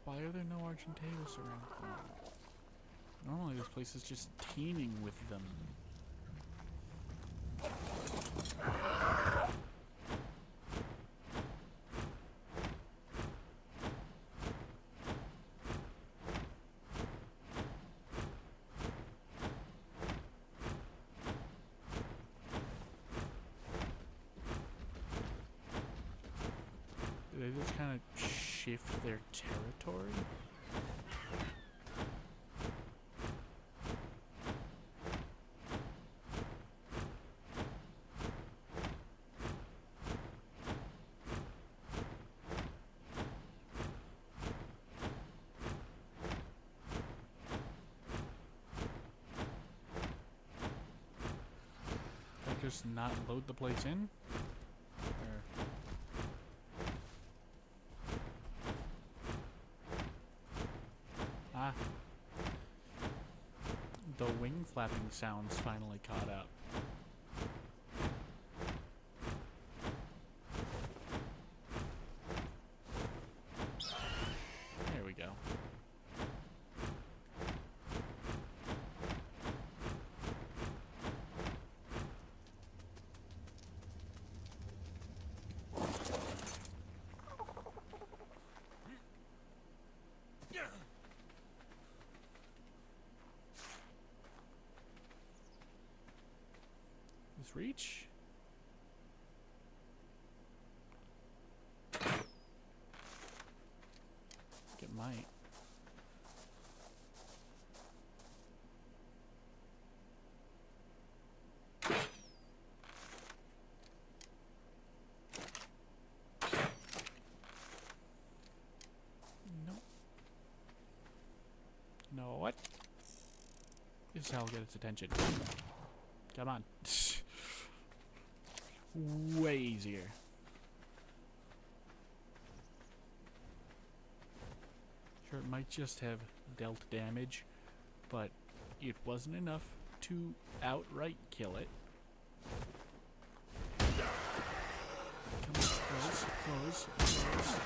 B: Why are there no Argentavis around? Normally this place is just teeming with them. Do they just kind of shift their territory? Like just not load the place in? The wing flapping sounds finally caught up. There we go. Reach? It might. Nope. You know what? This is how I'll get its attention. Come on. Way easier. Sure, it might just have dealt damage, but it wasn't enough to outright kill it. Come on, close, close, close.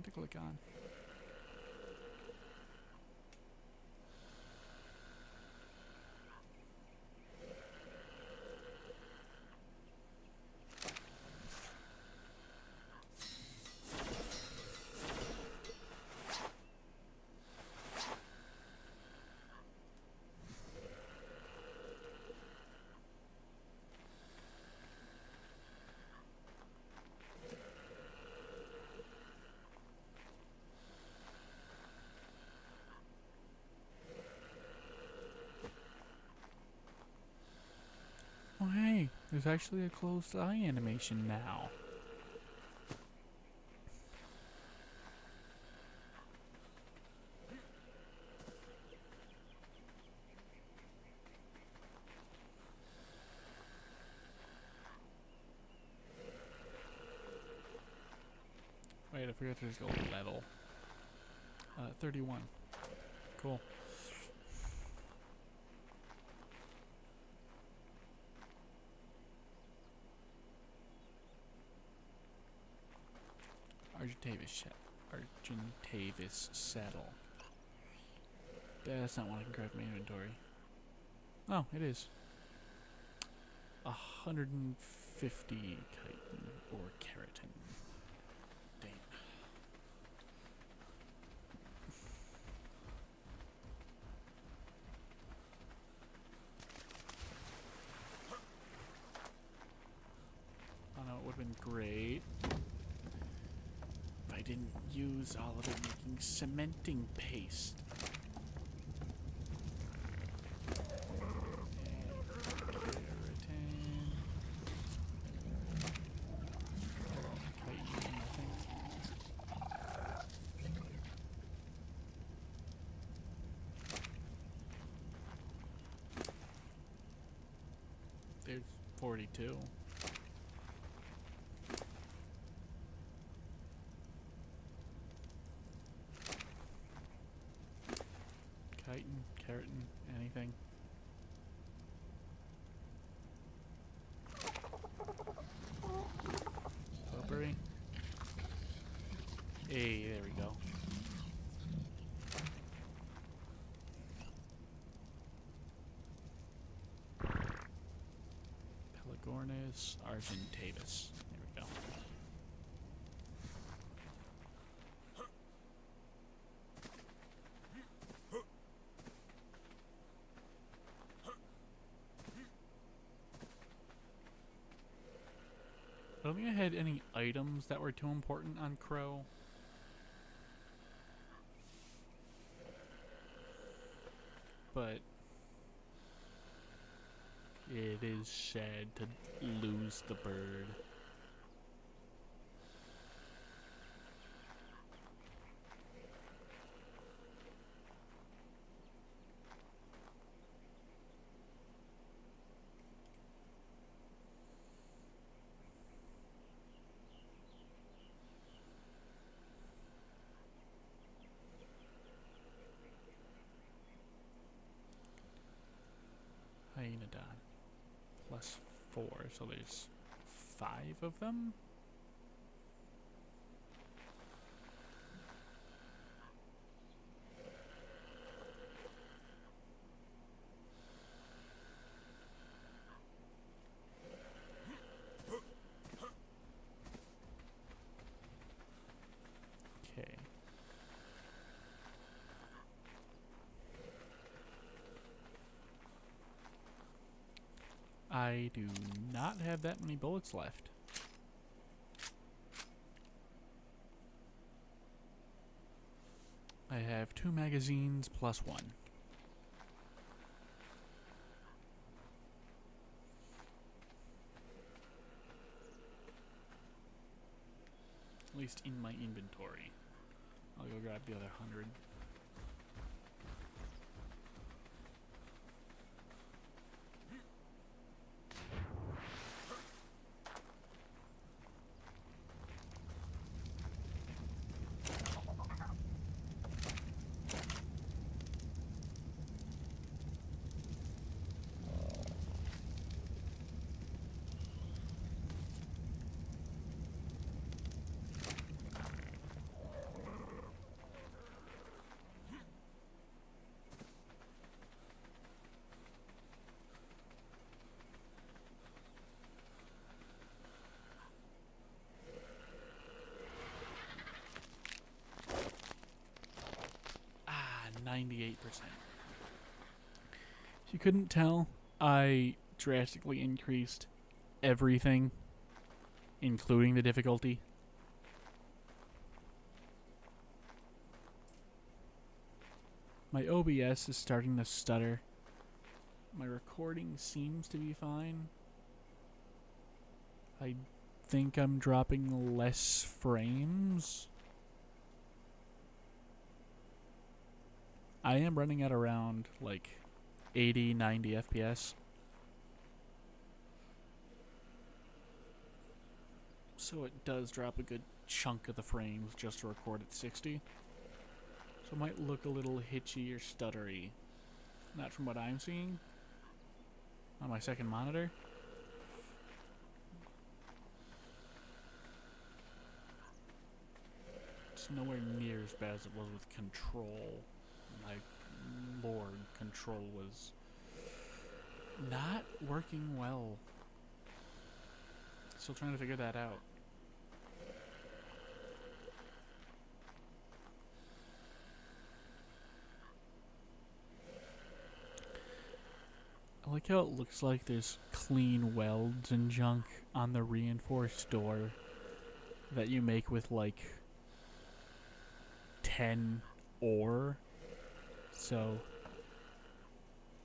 A: meant to click on. Oh hey, there's actually a closed eye animation now. Wait, I forgot there's a level. 31. Cool. Argentavis saddle. That's not what I can grab from my inventory. Oh, it is. 150 chitin or keratin. Dang. Oh no, it would have been great if I didn't use all of it making cementing paste. There's 42. Chitin, keratin, anything. Potpourri. Hey, there we go. Pelagornis argentavis. There we go. I don't think I had any items that were too important on Crow. But it is sad to lose the bird. Hyaenodon. +4, so there's 5 of them? Okay. I do not have that many bullets left. I have 2 magazines plus 1. At least in my inventory. I'll go grab the other 100.
B: 98%.
A: If you couldn't tell, I drastically increased everything, including the difficulty. My OBS is starting to stutter. My recording seems to be fine. I think I'm dropping less frames. I am running at around like 80, 90 FPS. So it does drop a good chunk of the frames just to record at 60. So it might look a little hitchy or stuttery. Not from what I'm seeing on my second monitor. It's nowhere near as bad as it was with Control. My lord, Control was not working well. Still trying to figure that out. I like how it looks like there's clean welds and junk on the reinforced door that you make with like 10 ore. So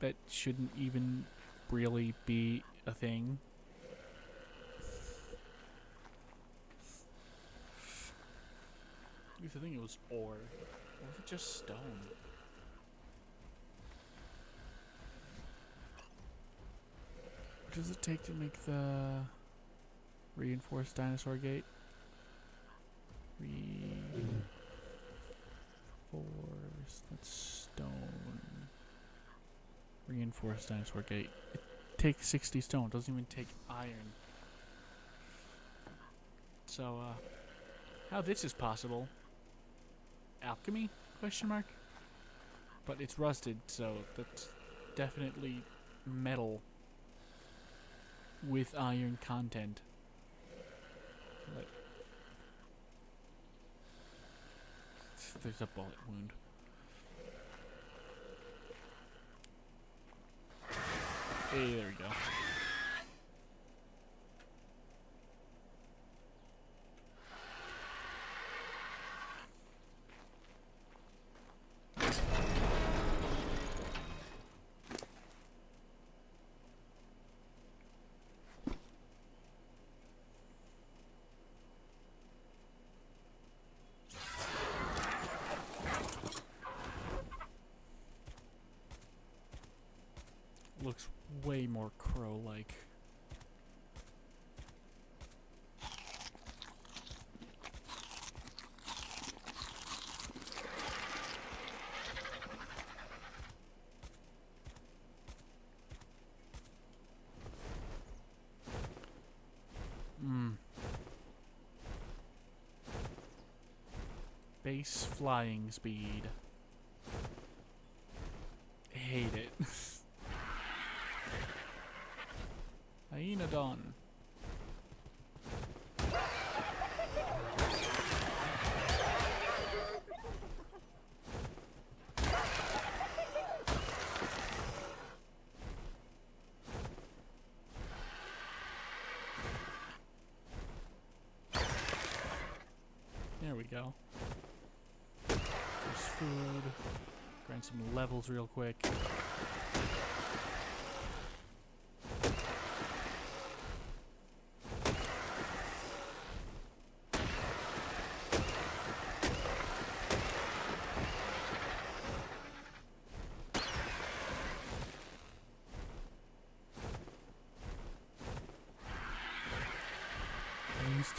A: that shouldn't even really be a thing. I used to think it was ore. Or was it just stone? What does it take to make the reinforced dinosaur gate? Reinforced, that's stone. Reinforced dinosaur gate. It takes 60 stone, doesn't even take iron. So, how this is possible? Alchemy? Question mark? But it's rusted, so that's definitely metal with iron content. But there's a bullet wound. Hey, there we go. Looks way more crow-like. Base flying speed. Hate it. Hyaenodon. There we go. There's food. Grind some levels real quick.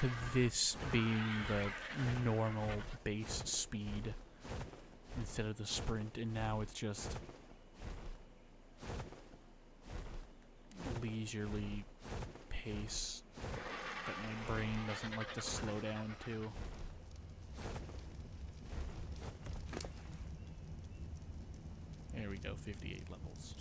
A: To this being the normal base speed instead of the sprint, and now it's just leisurely pace that my brain doesn't like to slow down to. There we go, 58 levels.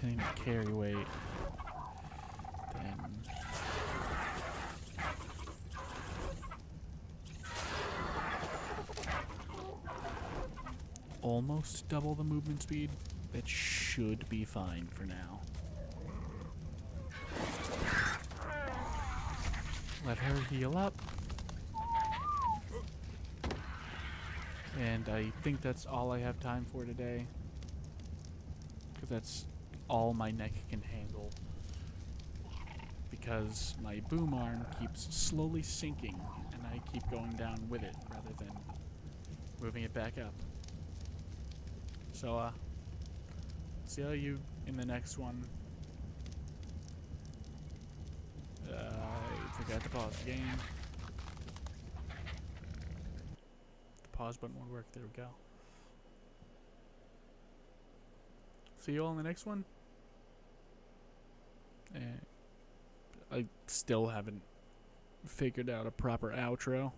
A: Tending to carry weight. Then almost double the movement speed. That should be fine for now. Let her heal up. And I think that's all I have time for today. Because that's all my neck can handle. Because my boom arm keeps slowly sinking, and I keep going down with it rather than moving it back up. So, see you in the next one. I forgot to pause the game. The pause button won't work. There we go. See you all in the next one. And I still haven't figured out a proper outro.